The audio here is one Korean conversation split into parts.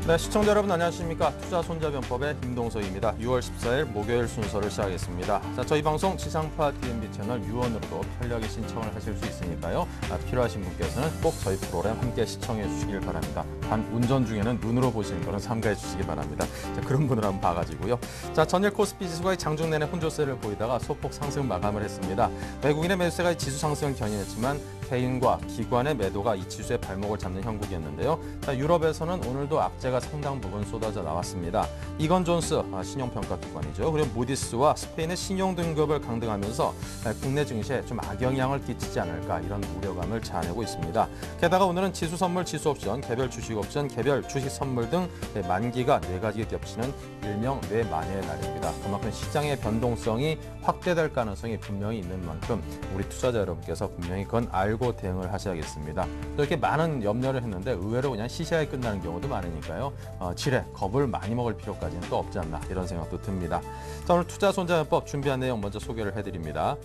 네, 시청자 여러분 안녕하십니까. 투자손자병법의 김동석입니다. 6월 14일 목요일 순서를 시작하겠습니다. 자, 저희 방송 지상파 DMB 채널 유언으로도 편리하게 신청을 하실 수 있으니까요. 필요하신 분께서는 꼭 저희 프로그램 함께 시청해 주시길 바랍니다. 단 운전 중에는 눈으로 보시는 거는 삼가해 주시기 바랍니다. 자, 그런 분을 한번 봐가지고요. 자, 전일 코스피 지수가 장중 내내 혼조세를 보이다가 소폭 상승 마감을 했습니다. 외국인의 매수세가 지수 상승을 견인했지만 개인과 기관의 매도가 이 지수의 발목을 잡는 형국이었는데요. 자, 유럽에서는 오늘도 악재가 상당 부분 쏟아져 나왔습니다. 이건 존스 신용평가 기관이죠. 그리고 무디스와 스페인의 신용등급을 강등하면서 국내 증시에 좀 악영향을 끼치지 않을까 이런 우려감을 자아내고 있습니다. 게다가 오늘은 지수 선물, 지수 옵션, 개별 주식 옵션, 개별 주식 선물 등 만기가 4가지 겹치는 일명 뇌만회의 날입니다. 그만큼 시장의 변동성이 확대될 가능성이 분명히 있는 만큼 우리 투자자 여러분께서 분명히 그건 알고 대응을 하셔야겠습니다. 또 이렇게 많은 염려를 했는데 의외로 그냥 시시하게 끝나는 경우도 많으니까요. 지레 겁을 많이 먹을 필요까지는 또 없지 않나 이런 생각도 듭니다. 자, 오늘 투자손자병법 준비한 내용 먼저 소개를 해드립니다.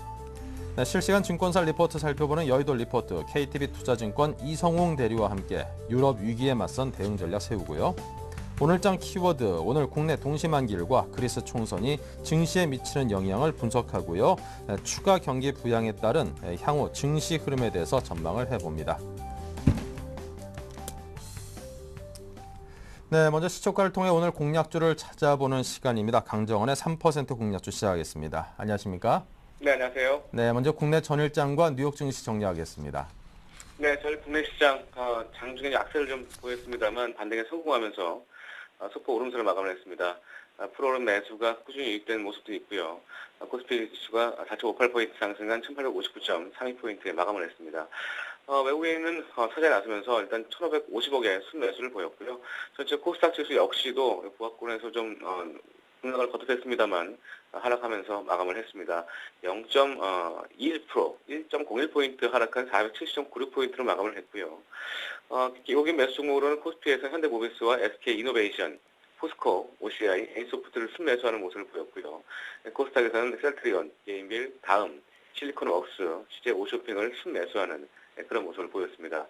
네, 실시간 증권사 리포트 살펴보는 여의도 리포트, KTB 투자증권 이성웅 대리와 함께 유럽 위기에 맞선 대응 전략 세우고요. 오늘장 키워드, 오늘 국내 동시만기일과 그리스 총선이 증시에 미치는 영향을 분석하고요. 추가 경기 부양에 따른 향후 증시 흐름에 대해서 전망을 해봅니다. 네, 먼저 시초가를 통해 오늘 공략주를 찾아보는 시간입니다. 강정원의 3% 공략주 시작하겠습니다. 안녕하십니까? 네, 안녕하세요. 네, 먼저 국내 전일장과 뉴욕 증시 정리하겠습니다. 네, 저희 국내 시장 장중에 약세를 좀 보였습니다만 반등에 성공하면서 소폭 오름세를 마감을 했습니다. 프로그램 매수가 꾸준히 유입된 모습도 있고요. 코스피 지수가 4.58포인트 상승한 1859.32포인트에 마감을 했습니다. 외국인은 사자에 나서면서 일단 1,550억의 순매수를 보였고요. 전체 코스닥 지수 역시도 부합권에서 좀 등락을 거듭했습니다만 하락하면서 마감을 했습니다. 0.21%, 1.01포인트 하락한 470.96포인트로 마감을 했고요. 기록인 매수 종목으로는 코스피에서 현대모비스와 SK이노베이션, 포스코, OCI, A소프트를 순매수하는 모습을 보였고요. 코스닥에서는 셀트리온, 게임빌, 다음, 실리콘웍스, CJ 오쇼핑을 순매수하는 그런 모습을 보였습니다.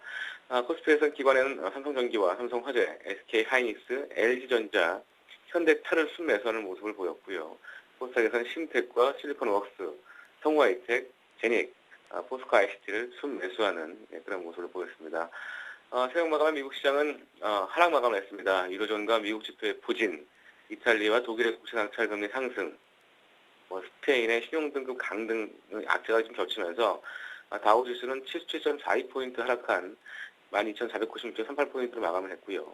코스피에서는 기관에는 삼성전기와 삼성화재, SK하이닉스, LG전자, 현대차를 순매수하는 모습을 보였고요. 코스닥에서는 신텍과 실리콘웍스, 성우하이텍, 제닉, 포스코 ICT를 순매수하는 그런 모습을 보였습니다. 새벽 마감한 미국 시장은 하락 마감을 했습니다. 유로존과 미국 지표의 부진, 이탈리아와 독일의 국채 낙찰 금리 상승, 스페인의 신용등급 강등 악재가 좀 겹치면서 다우지수는 77.42포인트 하락한 12,496.38포인트로 마감을 했고요.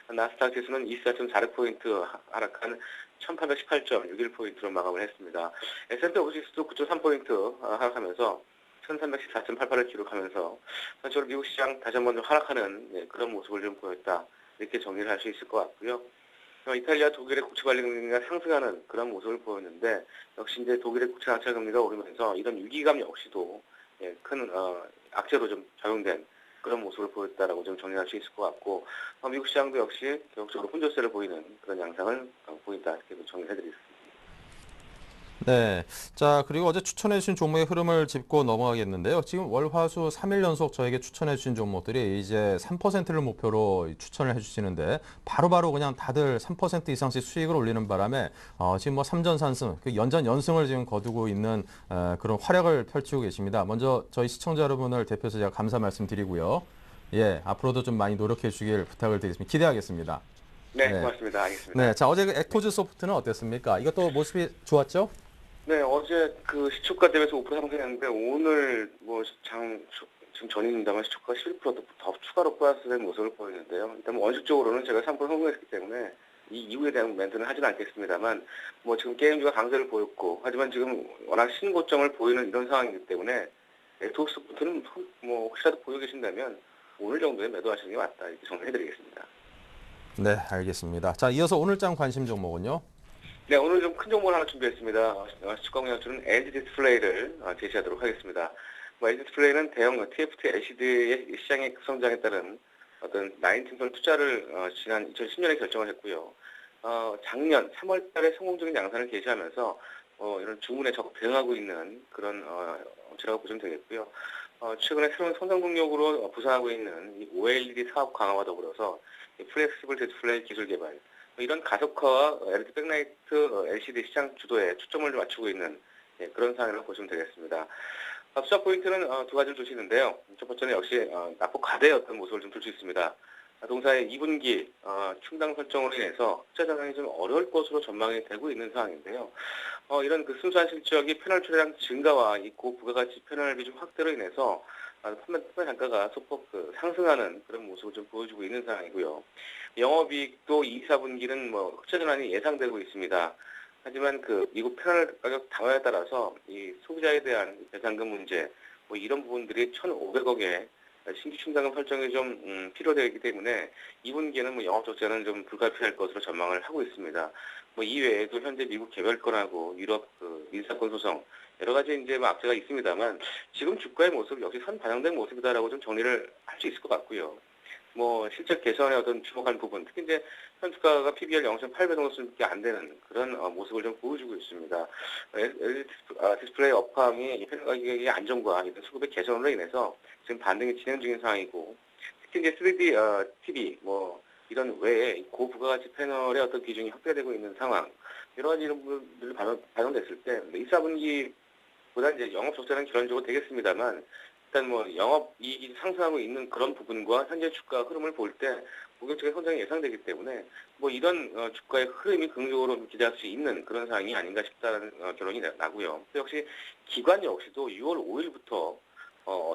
나스닥 지수는 24.46포인트 하락한 1,818.61포인트로 마감을 했습니다. S&P 500 지수도 9.3포인트 하락하면서 1,314.88을 기록하면서 전체적으로 미국 시장 다시 한번 좀 하락하는 그런 모습을 좀 보였다. 이렇게 정리를 할 수 있을 것 같고요. 이탈리아, 독일의 국채 관리 금리가 상승하는 그런 모습을 보였는데 역시 이제 독일의 국채 낙찰 금리가 오르면서 이런 위기감 역시도 큰 악재로 좀 작용된 그런 모습을 보였다라고 좀 정리할 수 있을 것 같고 미국 시장도 역시 계속적으로 혼조세를 보이는 그런 양상을 보인다 이렇게 정리해드리겠습니다. 네, 자 그리고 어제 추천해 주신 종목의 흐름을 짚고 넘어가겠는데요. 지금 월, 화, 수 3일 연속 저에게 추천해 주신 종목들이 이제 3%를 목표로 추천을 해 주시는데 바로바로 그냥 다들 3% 이상씩 수익을 올리는 바람에 지금 뭐 3전 3승, 그 연전 연승을 지금 거두고 있는 그런 활약을 펼치고 계십니다. 먼저 저희 시청자 여러분을 대표해서 제가 감사 말씀드리고요. 예, 앞으로도 좀 많이 노력해 주길 부탁을 드리겠습니다. 기대하겠습니다. 네, 고맙습니다. 알겠습니다. 네, 자 어제 그 액토즈 소프트는 어땠습니까? 이것도 모습이 좋았죠? 네, 어제 그 시초가 대비해서 5% 상승했는데 오늘 지금 전입니다만 시초가 11%더 추가로 플러스된 모습을 보이는데요. 일단 원칙적으로는 제가 3% 성공했기 때문에 이 이후에 대한 멘트는 하지는 않겠습니다만 지금 게임주가 강세를 보였고 하지만 지금 워낙 신고점을 보이는 이런 상황이기 때문에 액토즈 소프트는 혹시라도 보고 계신다면 오늘 정도에 매도하시는 게 맞다 이렇게 정리해드리겠습니다. 네, 알겠습니다. 자, 이어서 오늘장 관심 종목은요? 네, 오늘 좀 큰 정보를 하나 준비했습니다. 시가 공략주는 LG 디스플레이를 제시하도록 하겠습니다. LG 디스플레이는 대형 TFT LCD의 시장의 급성장에 따른 어떤 라인팀선 투자를 지난 2010년에 결정을 했고요. 작년 3월 달에 성공적인 양산을 개시하면서 이런 주문에 적극 대응하고 있는 그런 업체라고 보시면 되겠고요. 최근에 새로운 성장 동력으로 부상하고 있는 이 OLED 사업 강화와 더불어서 이 플렉시블 디스플레이 기술 개발, 이런 가속화와 LED 백라이트 LCD 시장 주도에 초점을 맞추고 있는 그런 상황이라고 보시면 되겠습니다. 투자 포인트는 두 가지를 줄 수 있는데요. 첫 번째는 역시 낙폭 과대의 어떤 모습을 좀 줄 수 있습니다. 동사의 2분기 충당 설정으로 인해서 투자 전환이 좀 어려울 것으로 전망이 되고 있는 상황인데요. 이런 그 순수한 실적이 패널 출하량 증가와 이 고부가가치 패널 비중 확대로 인해서 판매 단가가 소폭 상승하는 그런 모습을 좀 보여주고 있는 상황이고요. 영업이익도 2, 4분기는 흑자 전환이 예상되고 있습니다. 하지만 미국 패널 가격 강화에 따라서 이 소비자에 대한 배상금 문제, 이런 부분들이 1,500억의 신규 충당금 설정이 좀 필요되기 때문에 2분기에는 영업 적자는 좀 불가피할 것으로 전망을 하고 있습니다. 이외에도 현재 미국 개별권하고 유럽 민사건 소송 여러 가지 이제 악재가 있습니다만 지금 주가의 모습 역시 선 반영된 모습이다라고 좀 정리를 할 수 있을 것 같고요. 실적 개선에 어떤 주목할 부분, 특히 이제 현 주가가 PBR 0.8배 정도밖에 안 되는 그런 모습을 좀 보여주고 있습니다. LED 디스플레이 업황이 패널 가격의 안정과 이런 수급의 개선으로 인해서 지금 반등이 진행 중인 상황이고, 특히 이제 3D TV 이런 외에 고부가가치 패널의 어떤 비중이 확대되고 있는 상황, 여러 가지 이런 부분들이 반영됐을 때 2, 4분기보다 이제 영업 적자는 기본적으로 되겠습니다만, 일단 영업이익이 상승하고 있는 그런 부분과 현재 주가 흐름을 볼 때 고객적인 성장이 예상되기 때문에 이런 주가의 흐름이 긍정적으로 기대할 수 있는 그런 상황이 아닌가 싶다는 결론이 나고요. 또 역시 기관 역시도 6월 5일부터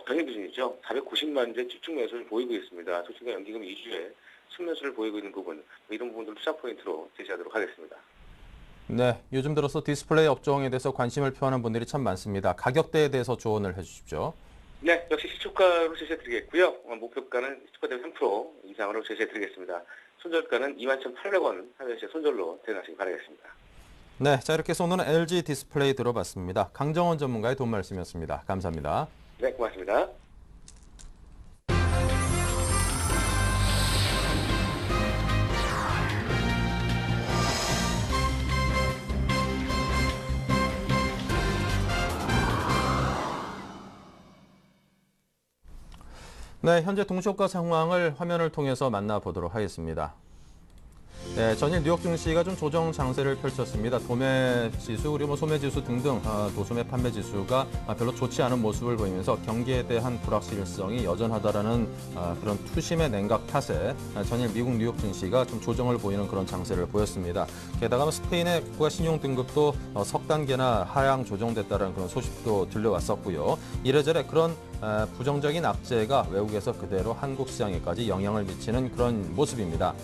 전일 기준이죠. 490만 주의 집중 매수를 보이고 있습니다. 조치가 연기금 2주에 순매수를 보이고 있는 부분, 이런 부분들 투자 포인트로 제시하도록 하겠습니다. 네, 요즘 들어서 디스플레이 업종에 대해서 관심을 표하는 분들이 참 많습니다. 가격대에 대해서 조언을 해주십시오. 네, 역시 시초가로 제시해드리겠고요. 목표가는 시초가 대비 3% 이상으로 제시해드리겠습니다. 손절가는 21,800원 하루에 손절로 대응하시기 바라겠습니다. 네, 자 이렇게 해서 오늘은 LG 디스플레이 들어봤습니다. 강정원 전문가의 돈 말씀이었습니다. 감사합니다. 네, 고맙습니다. 네, 현재 동시효과 상황을 화면을 통해서 만나보도록 하겠습니다. 네, 전일 뉴욕 증시가 좀 조정 장세를 펼쳤습니다. 도매 지수 그리고 소매 지수 등등 도소매 판매 지수가 별로 좋지 않은 모습을 보이면서 경기에 대한 불확실성이 여전하다라는 그런 투심의 냉각 탓에 전일 미국 뉴욕 증시가 좀 조정을 보이는 그런 장세를 보였습니다. 게다가 스페인의 국가 신용 등급도 석 단계나 하향 조정됐다는 그런 소식도 들려왔었고요. 이래저래 그런 부정적인 악재가 외국에서 그대로 한국 시장에까지 영향을 미치는 그런 모습입니다.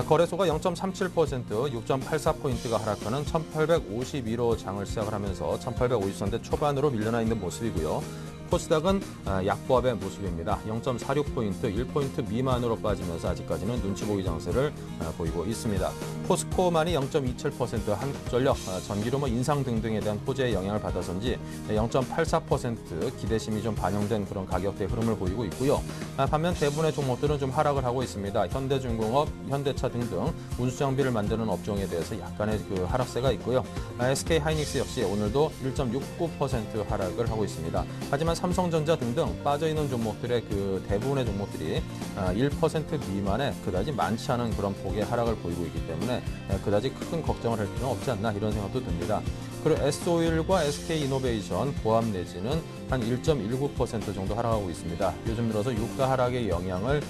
거래소가 0.37%, 6.84포인트가 하락하는 1852로 장을 시작을 하면서 1850선대 초반으로 밀려나 있는 모습이고요. 코스닥은 약보합의 모습입니다. 0.46포인트, 1포인트 미만으로 빠지면서 아직까지는 눈치 보기 장세를 보이고 있습니다. 포스코만이 0.27%, 한국전력, 전기료 인상 등등에 대한 호재의 영향을 받아서인지 0.84% 기대심이 좀 반영된 그런 가격대 흐름을 보이고 있고요. 반면 대부분의 종목들은 좀 하락을 하고 있습니다. 현대중공업, 현대차 등등 운수장비를 만드는 업종에 대해서 약간의 그 하락세가 있고요. SK하이닉스 역시 오늘도 1.69% 하락을 하고 있습니다. 하지만 삼성전자 등등 빠져있는 종목들의 그 대부분의 종목들이 1% 미만의 그다지 많지 않은 그런 폭의 하락을 보이고 있기 때문에 그다지 큰 걱정을 할 필요는 없지 않나 이런 생각도 듭니다. 그리고 S오일과 SK이노베이션 보합 내지는 한 1.19% 정도 하락하고 있습니다. 요즘 들어서 유가 하락의 영향을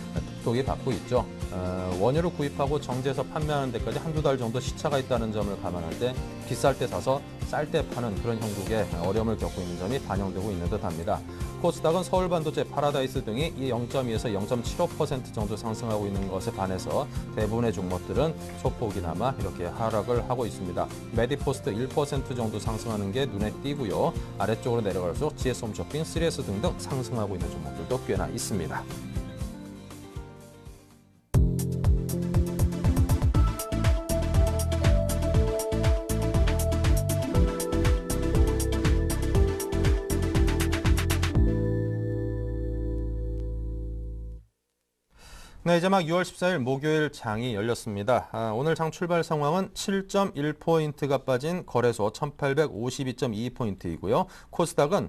톡톡히 받고 있죠. 원유를 구입하고 정제해서 판매하는 데까지 한두 달 정도 시차가 있다는 점을 감안할 때 비쌀 때 사서 쌀 때 파는 그런 형국의 어려움을 겪고 있는 점이 반영되고 있는 듯합니다. 코스닥은 서울반도체, 파라다이스 등이 이 0.2에서 0.75% 정도 상승하고 있는 것에 반해서 대부분의 종목들은 소폭이나마 이렇게 하락을 하고 있습니다. 메디포스트 1% 정도 상승하는 게 눈에 띄고요. 아래쪽으로 내려갈수록 GS홈쇼핑, 3S 등등 상승하고 있는 종목들도 꽤나 있습니다. 네, 이제 막 6월 14일 목요일 장이 열렸습니다. 오늘 장 출발 상황은 7.1포인트가 빠진 거래소 1852.2포인트이고요. 코스닥은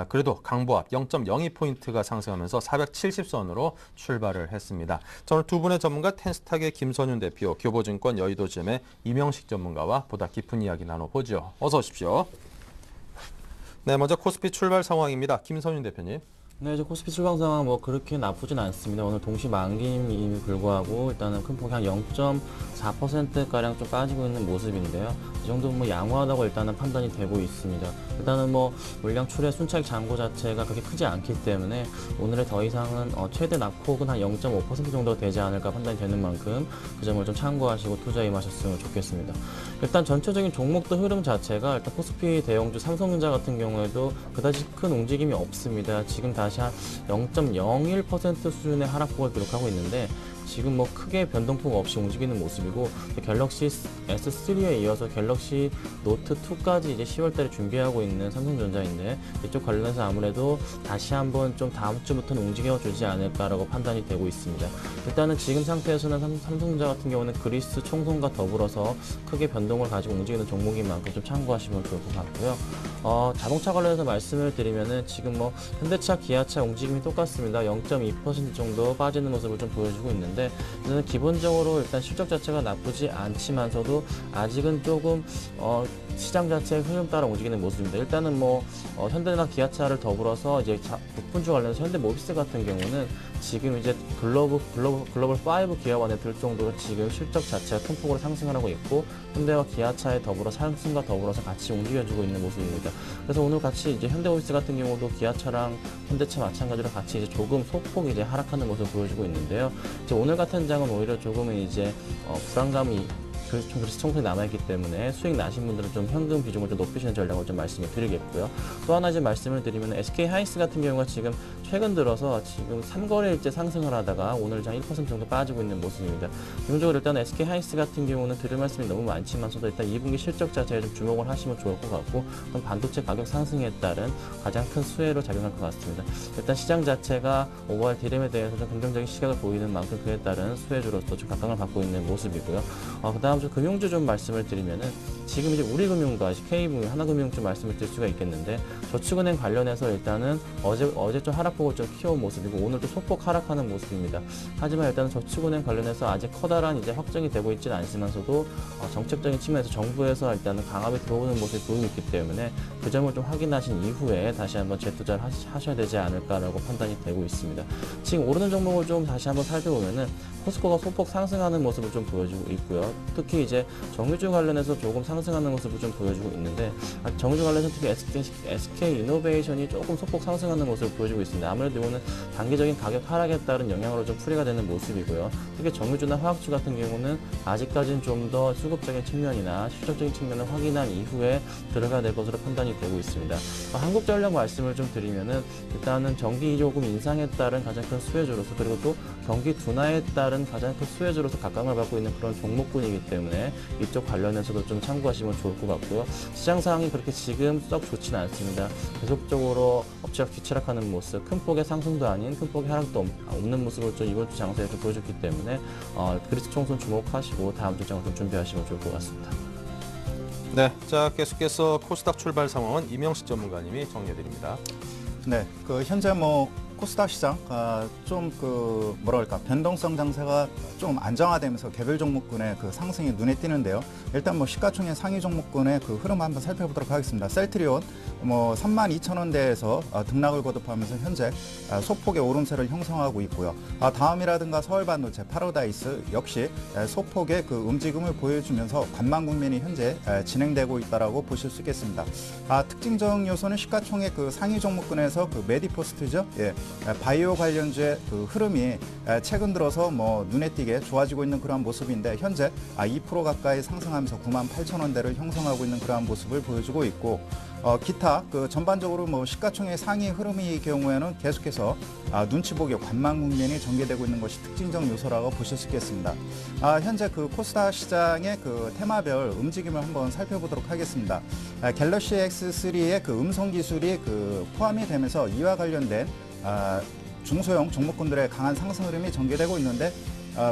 그래도 강보합 0.02포인트가 상승하면서 470선으로 출발을 했습니다. 자, 오늘 두 분의 전문가 텐스탁의 김선윤 대표, 교보증권 여의도지점의 이명식 전문가와 보다 깊은 이야기 나눠보죠. 어서 오십시오. 네, 먼저 코스피 출발 상황입니다. 김선윤 대표님. 네, 이제 코스피 출방 상황 뭐 그렇게 나쁘진 않습니다. 오늘 동시 만기임이 불구하고 일단은 큰 폭이 한 0.4%가량 좀 빠지고 있는 모습인데요. 이 정도면 뭐 양호하다고 일단은 판단이 되고 있습니다. 일단은 뭐 물량 출의 순차익 잔고 자체가 그렇게 크지 않기 때문에 오늘의 더 이상은 최대 낙폭은 한 0.5% 정도 되지 않을까 판단이 되는 만큼 그 점을 좀 참고하시고 투자 임하셨으면 좋겠습니다. 일단 전체적인 종목도 흐름 자체가 일단 코스피 대형주 삼성전자 같은 경우에도 그다지 큰 움직임이 없습니다. 지금 다시 한 0.01% 수준의 하락폭을 기록하고 있는데 지금 뭐 크게 변동폭 없이 움직이는 모습이고 갤럭시 S3에 이어서 갤럭시 노트 2까지 이제 10월달에 준비하고 있는 삼성전자인데 이쪽 관련해서 아무래도 다시 한번 좀 다음 주부터는 움직여주지 않을까라고 판단이 되고 있습니다. 일단은 지금 상태에서는 삼성전자 같은 경우는 그리스 총선과 더불어서 크게 변동을 가지고 움직이는 종목인 만큼 좀 참고하시면 좋을 것 같고요. 자동차 관련해서 말씀을 드리면은 지금 뭐 현대차, 기아차 움직임이 똑같습니다. 0.2% 정도 빠지는 모습을 좀 보여주고 있는데 저는 기본적으로 일단 실적 자체가 나쁘지 않지만서도 아직은 조금 시장 자체의 흐름 따라 움직이는 모습입니다. 일단은 뭐 현대나 기아차를 더불어서 이제 부품주 관련해서 현대모비스 같은 경우는 지금 이제 글로벌 5 기업 안에 들 정도로 지금 실적 자체가 큰 폭으로 상승을 하고 있고 현대와 기아차에 더불어 상승과 더불어서 같이 움직여주고 있는 모습입니다. 그래서 오늘 같이 이제 현대모비스 같은 경우도 기아차랑 현대차 마찬가지로 같이 이제 조금 소폭 이제 하락하는 모습을 보여주고 있는데요. 이제 오늘 같은 장은 오히려 조금은 이제 불안감이 그래서 청소에 남아있기 때문에 수익 나신 분들은 좀 현금 비중을 좀 높이시는 전략을 좀 말씀을 드리겠고요. 또 하나 이제 말씀을 드리면 SK 하이닉스 같은 경우가 지금 최근 들어서 지금 3거래일째 상승을 하다가 오늘 한 1% 정도 빠지고 있는 모습입니다. 기본적으로 일단 SK 하이닉스 같은 경우는 드릴 말씀이 너무 많지만서도 일단 2분기 실적 자체에 좀 주목을 하시면 좋을 것 같고 그럼 반도체 가격 상승에 따른 가장 큰 수혜로 작용할 것 같습니다. 일단 시장 자체가 오버할 디램에 대해서 좀 긍정적인 시각을 보이는 만큼 그에 따른 수혜주로서 좀 각광을 받고 있는 모습이고요. 그다음 좀 금융주 좀 말씀을 드리면은 지금 이제 우리금융과 K금융, 하나금융 좀 말씀을 드릴 수가 있겠는데 저축은행 관련해서 일단은 어제 좀 하락폭을 좀 키워온 모습이고 오늘도 소폭 하락하는 모습입니다. 하지만 일단은 저축은행 관련해서 아직 커다란 이제 확정이 되고 있지는 않지만서도 정책적인 측면에서 정부에서 일단은 강압이 들어오는 모습이 보이고 있기 때문에 그 점을 좀 확인하신 이후에 다시 한번 재투자를 하셔야 되지 않을까라고 판단이 되고 있습니다. 지금 오르는 종목을 좀 다시 한번 살펴보면은 포스코가 소폭 상승하는 모습을 좀 보여주고 있고요. 특히 이제 정유주 관련해서 조금 상승하는 모습을 좀 보여주고 있는데 정유주 관련해서 특히 SK 이노베이션이 조금 소폭 상승하는 모습을 보여주고 있습니다. 아무래도 이거는 단기적인 가격 하락에 따른 영향으로 좀 풀이가 되는 모습이고요. 특히 정유주나 화학주 같은 경우는 아직까지는 좀 더 수급적인 측면이나 실적적인 측면을 확인한 이후에 들어가야 될 것으로 판단이 되고 있습니다. 한국전력 말씀을 좀 드리면은 일단은 전기 요금 인상에 따른 가장 큰 수혜주로서 그리고 또 경기 둔화에 따른 가장 큰 수혜주로서 각광을 받고 있는 그런 종목군이기 때문에 이쪽 관련해서도 좀 참고하시면 좋을 것 같고요. 시장 상황이 그렇게 지금 썩 좋지는 않습니다. 계속적으로 업체가 뒤치락하는 모습, 큰 폭의 상승도 아닌 큰 폭의 하락도 없는 모습을 좀 이번 주 장세에 좀 보여줬기 때문에 그리스 총선 주목하시고 다음 주 장을 좀 준비하시면 좋을 것 같습니다. 네, 자 계속해서 코스닥 출발 상황은 이명식 전문가님이 정리해드립니다. 네, 현재 뭐 코스닥 시장 좀 뭐랄까 변동성 장세가 좀 안정화되면서 개별 종목군의 상승이 눈에 띄는데요. 일단 뭐 시가총액 상위 종목군의 흐름 한번 살펴보도록 하겠습니다. 셀트리온 뭐 32,000원대에서 등락을 거듭하면서 현재 소폭의 오름세를 형성하고 있고요. 다음이라든가 서울반도체, 파라다이스 역시 소폭의 움직임을 보여주면서 관망 국면이 현재 진행되고 있다라고 보실 수 있겠습니다. 특징적 요소는 시가총액 상위 종목군에서 메디포스트죠. 예. 바이오 관련주의 흐름이 최근 들어서 뭐 눈에 띄게 좋아지고 있는 그러한 모습인데 현재 2% 가까이 상승하면서 98,000원대를 형성하고 있는 그러한 모습을 보여주고 있고 기타 전반적으로 뭐 시가총액 상위 흐름의 경우에는 계속해서 눈치 보기 관망 국면이 전개되고 있는 것이 특징적 요소라고 보실 수 있겠습니다. 현재 코스닥 시장의 테마별 움직임을 한번 살펴보도록 하겠습니다. 갤럭시 X3의 음성 기술이 포함이 되면서 이와 관련된 중소형 종목군들의 강한 상승 흐름이 전개되고 있는데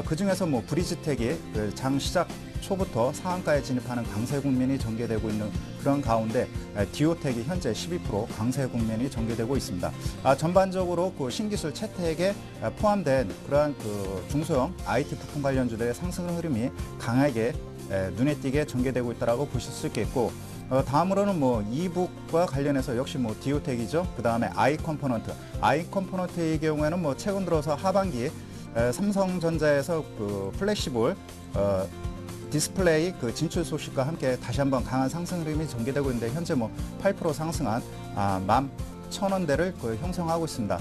그중에서 뭐 브리지텍이 장 시작 초부터 상한가에 진입하는 강세 국면이 전개되고 있는 그런 가운데 디오텍이 현재 12% 강세 국면이 전개되고 있습니다. 전반적으로 그 신기술 채택에 포함된 그러한 그 중소형 IT 부품 관련주들의 상승 흐름이 강하게 눈에 띄게 전개되고 있다고 보실 수 있겠고, 다음으로는 뭐 이북과 관련해서 역시 뭐 디오텍이죠. 그 다음에 아이컴포넌트의 경우에는 뭐 최근 들어서 하반기 삼성전자에서 그 플래시볼 디스플레이 그 진출 소식과 함께 다시 한번 강한 상승 흐름이 전개되고 있는데 현재 뭐 8% 상승한 11,000원대를 형성하고 있습니다.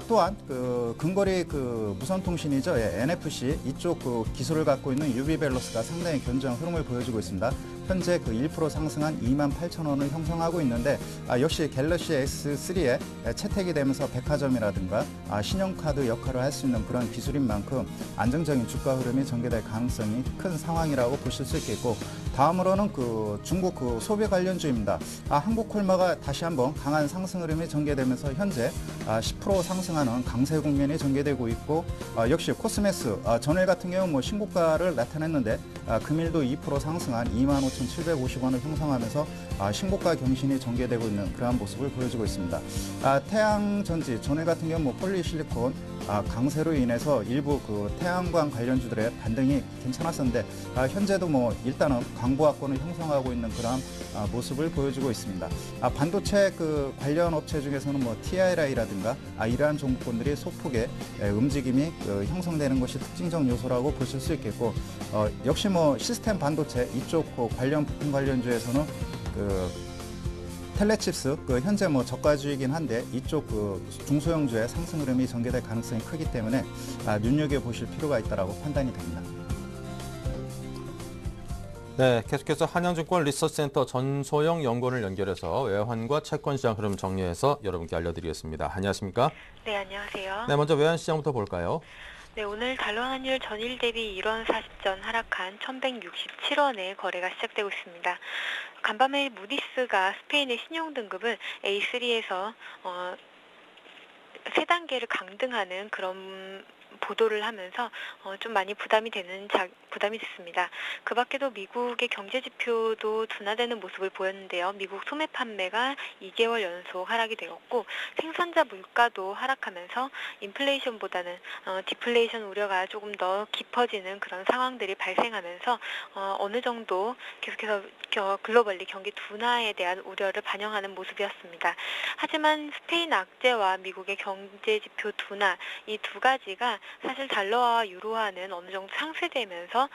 또한 그 근거리 그 무선통신이죠. NFC 이쪽 그 기술을 갖고 있는 유비밸러스가 상당히 견조한 흐름을 보여주고 있습니다. 현재 그 1% 상승한 28,000원을 형성하고 있는데 역시 갤럭시 S3에 채택이 되면서 백화점이라든가 신용카드 역할을 할 수 있는 그런 기술인 만큼 안정적인 주가 흐름이 전개될 가능성이 큰 상황이라고 보실 수 있겠고, 다음으로는 그 중국 그 소비 관련주입니다. 한국콜마가 다시 한번 강한 상승 흐름이 전개되면서 현재 10% 상승하는 강세 국면이 전개되고 있고, 역시 코스메스 전일 같은 경우 뭐 신고가를 나타냈는데 금일도 2% 상승한 25,750원을 형성하면서 신고가 경신이 전개되고 있는 그러한 모습을 보여주고 있습니다. 태양전지 전일 같은 경우 뭐 폴리실리콘 강세로 인해서 일부 그 태양광 관련주들의 반등이 괜찮았었는데 현재도 뭐 일단은 강보합권을 형성하고 있는 그런 모습을 보여주고 있습니다. 반도체 그 관련 업체 중에서는 뭐 TI라든가 이러한 종목군들이 소폭의 움직임이 형성되는 것이 특징적 요소라고 보실 수 있겠고, 역시 뭐 시스템 반도체 이쪽 그 관련 부품 관련주에서는 그 텔레칩스 현재 뭐 저가주이긴 한데 이쪽 그 중소형주의 상승 흐름이 전개될 가능성이 크기 때문에 눈여겨 보실 필요가 있다라고 판단이 됩니다. 네, 계속해서 한양증권 리서치센터 전소영 연구원을 연결해서 외환과 채권 시장 흐름 정리해서 여러분께 알려드리겠습니다. 안녕하십니까? 네, 안녕하세요. 네, 먼저 외환 시장부터 볼까요? 네, 오늘 달러 환율 전일 대비 1원 40전 하락한 1,167원에 거래가 시작되고 있습니다. 간밤에 무디스가 스페인의 신용 등급을 A3에서 3단계를 강등하는 그런 보도를 하면서 좀 많이 부담이 됐습니다. 그 밖에도 미국의 경제 지표도 둔화되는 모습을 보였는데요. 미국 소매 판매가 2개월 연속 하락이 되었고, 생산자 물가도 하락하면서 인플레이션보다는 디플레이션 우려가 조금 더 깊어지는 그런 상황들이 발생하면서 어느 정도 계속해서 글로벌리 경기 둔화에 대한 우려를 반영하는 모습이었습니다. 하지만 스페인 악재와 미국의 경제 지표 둔화, 이 두 가지가 사실 달러와 유로화는 어느 정도 상쇄되면서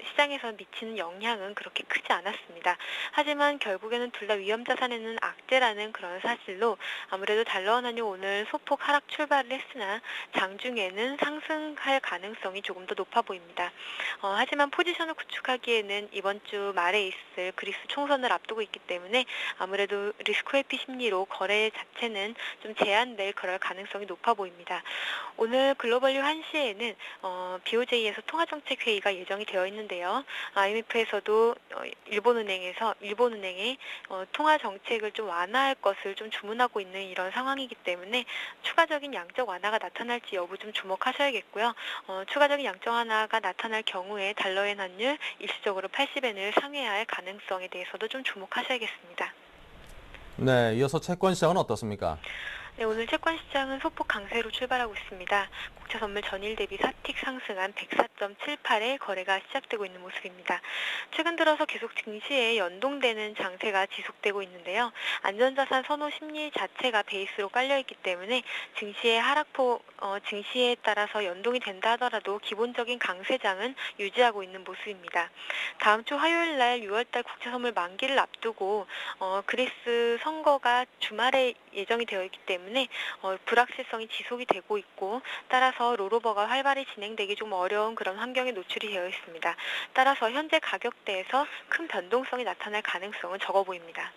시장에서 미치는 영향은 그렇게 크지 않았습니다. 하지만 결국에는 둘 다 위험자산에는 악재라는 그런 사실로 아무래도 달러 환율이 오늘 소폭 하락 출발을 했으나 장중에는 상승할 가능성이 조금 더 높아 보입니다. 하지만 포지션을 구축하기에는 이번 주 말에 있을 그리스 총선을 앞두고 있기 때문에 아무래도 리스크 회피 심리로 거래 자체는 좀 제한될 그럴 가능성이 높아 보입니다. 오늘 글로벌 1시에는 BOJ에서 통화정책회의가 예정이 되어 있는데요. IMF에서도 일본은행의 통화 정책을 좀 완화할 것을 좀 주문하고 있는 이런 상황이기 때문에 추가적인 양적 완화가 나타날지 여부 좀 주목하셔야겠고요. 추가적인 양적 완화가 나타날 경우에 달러엔 환율 일시적으로 80엔을 상회할 가능성에 대해서도 좀 주목하셔야겠습니다. 네, 이어서 채권 시장은 어떻습니까? 네, 오늘 채권 시장은 소폭 강세로 출발하고 있습니다. 국채 선물 전일 대비 4틱 상승한 104.78에 거래가 시작되고 있는 모습입니다. 최근 들어서 계속 증시에 연동되는 장세가 지속되고 있는데요. 안전자산 선호 심리 자체가 베이스로 깔려있기 때문에 증시에 따라서 연동이 된다 하더라도 기본적인 강세장은 유지하고 있는 모습입니다. 다음 주 화요일 날 6월달 국채 선물 만기를 앞두고 그리스 선거가 주말에 예정이 되어 있기 때문에 불확실성이 지속이 되고 있고, 따라서 롤오버가 활발히 진행되기 좀 어려운 그런 환경에 노출이 되어 있습니다. 따라서 현재 가격대에서 큰 변동성이 나타날 가능성은 적어 보입니다.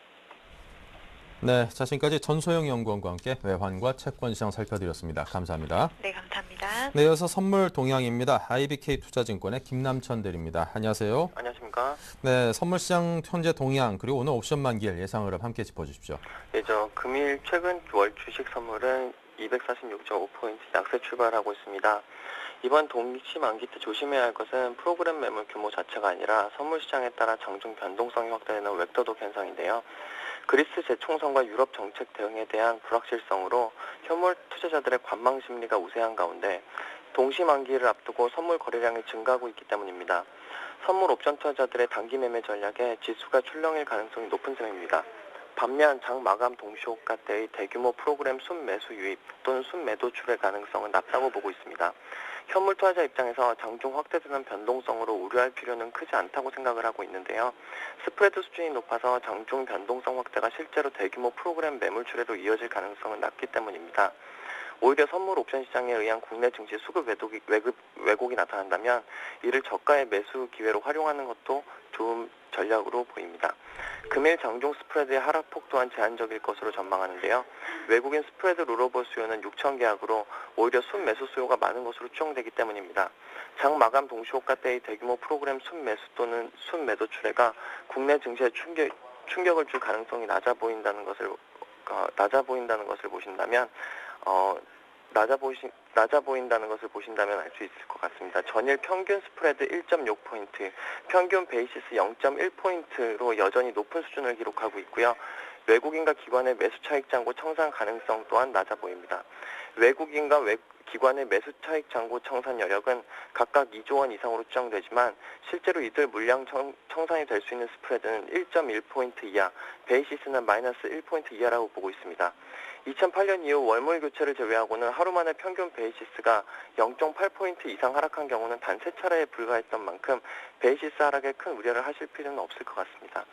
네, 지금까지 전소영 연구원과 함께 외환과 채권 시장 살펴드렸습니다. 감사합니다. 네, 감사합니다. 네, 이어서 선물 동향입니다. IBK 투자증권의 김남천 대리입니다. 안녕하세요. 안녕하십니까. 네, 선물 시장 현재 동향 그리고 오늘 옵션 만기일 예상 흐름 함께 짚어주십시오. 네, 금일 최근 월 주식 선물은 246.5포인트 약세 출발하고 있습니다. 이번 동시 만기 때 조심해야 할 것은 프로그램 매물 규모 자체가 아니라 선물 시장에 따라 장중 변동성이 확대되는 웹더독 현상인데요. 그리스 재총선과 유럽 정책 대응에 대한 불확실성으로 현물 투자자들의 관망 심리가 우세한 가운데 동시 만기를 앞두고 선물 거래량이 증가하고 있기 때문입니다. 선물 옵션 투자자들의 단기 매매 전략에 지수가 출렁일 가능성이 높은 셈입니다. 반면 장 마감 동시호가 때의 대규모 프로그램 순매수 유입 또는 순매도 출의 가능성은 낮다고 보고 있습니다. 현물 투자자 입장에서 장중 확대되는 변동성으로 우려할 필요는 크지 않다고 생각을 하고 있는데요. 스프레드 수준이 높아서 장중 변동성 확대가 실제로 대규모 프로그램 매물 출회로 이어질 가능성은 낮기 때문입니다. 오히려 선물 옵션 시장에 의한 국내 증시 수급 왜곡이 나타난다면 이를 저가의 매수 기회로 활용하는 것도 좋은 전략으로 보입니다. 금일 장중 스프레드의 하락폭 또한 제한적일 것으로 전망하는데요. 외국인 스프레드 롤오버 수요는 6천 계약으로 오히려 순매수 수요가 많은 것으로 추정되기 때문입니다. 장 마감 동시호가 때의 대규모 프로그램 순매수 또는 순매도 출회가 국내 증시에 충격을 줄 가능성이 낮아 보인다는 것을 보신다면 알 수 있을 것 같습니다. 전일 평균 스프레드 1.6포인트, 평균 베이시스 0.1포인트로 여전히 높은 수준을 기록하고 있고요. 외국인과 기관의 매수 차익 잔고 청산 가능성 또한 낮아 보입니다. 외국인과 기관의 매수 차익 잔고 청산 여력은 각각 2조 원 이상으로 추정되지만 실제로 이들 물량 청산이 될 수 있는 스프레드는 1.1포인트 이하, 베이시스는 마이너스 1포인트 이하라고 보고 있습니다. 2008년 이후 월물 교체를 제외하고는 하루 만에 평균 베이시스가 0.8포인트 이상 하락한 경우는 단 3차례에 불과했던 만큼 베이시스 하락에 큰 우려를 하실 필요는 없을 것 같습니다.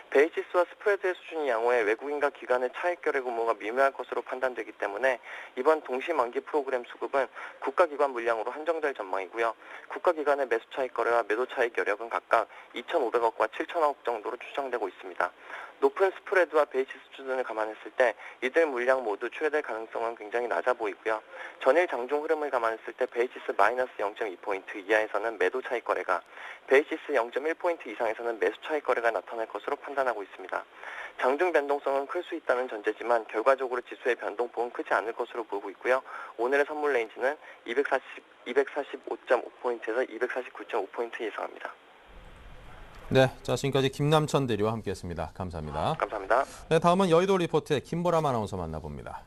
베이시스와 스프레드의 수준이 양호해 외국인과 기관의 차익 결의 규모가 미묘할 것으로 판단되기 때문에 이번 동시 만기 프로그램 수급은 국가기관 물량으로 한정될 전망이고요. 국가기관의 매수 차익 거래와 매도 차익 여력은 각각 2,500억과 7,000억 정도로 추정되고 있습니다. 높은 스프레드와 베이시스 수준을 감안했을 때 이들 물량 모두 출회될 가능성은 굉장히 낮아 보이고요. 전일 장중 흐름을 감안했을 때 베이시스 마이너스 0.2포인트 이하에서는 매도 차익 거래가, 베이시스 0.1포인트 이상에서는 매수 차익 거래가 나타날 것으로 판단하고 있습니다. 장중 변동성은 클 수 있다는 전제지만 결과적으로 지수의 변동폭은 크지 않을 것으로 보고 있고요. 오늘의 선물 레인지는 245.5포인트에서 249.5포인트 예상합니다. 네, 자 지금까지 김남천 대리와 함께했습니다. 감사합니다. 감사합니다. 네, 다음은 여의도 리포트의 김보람 아나운서 만나봅니다.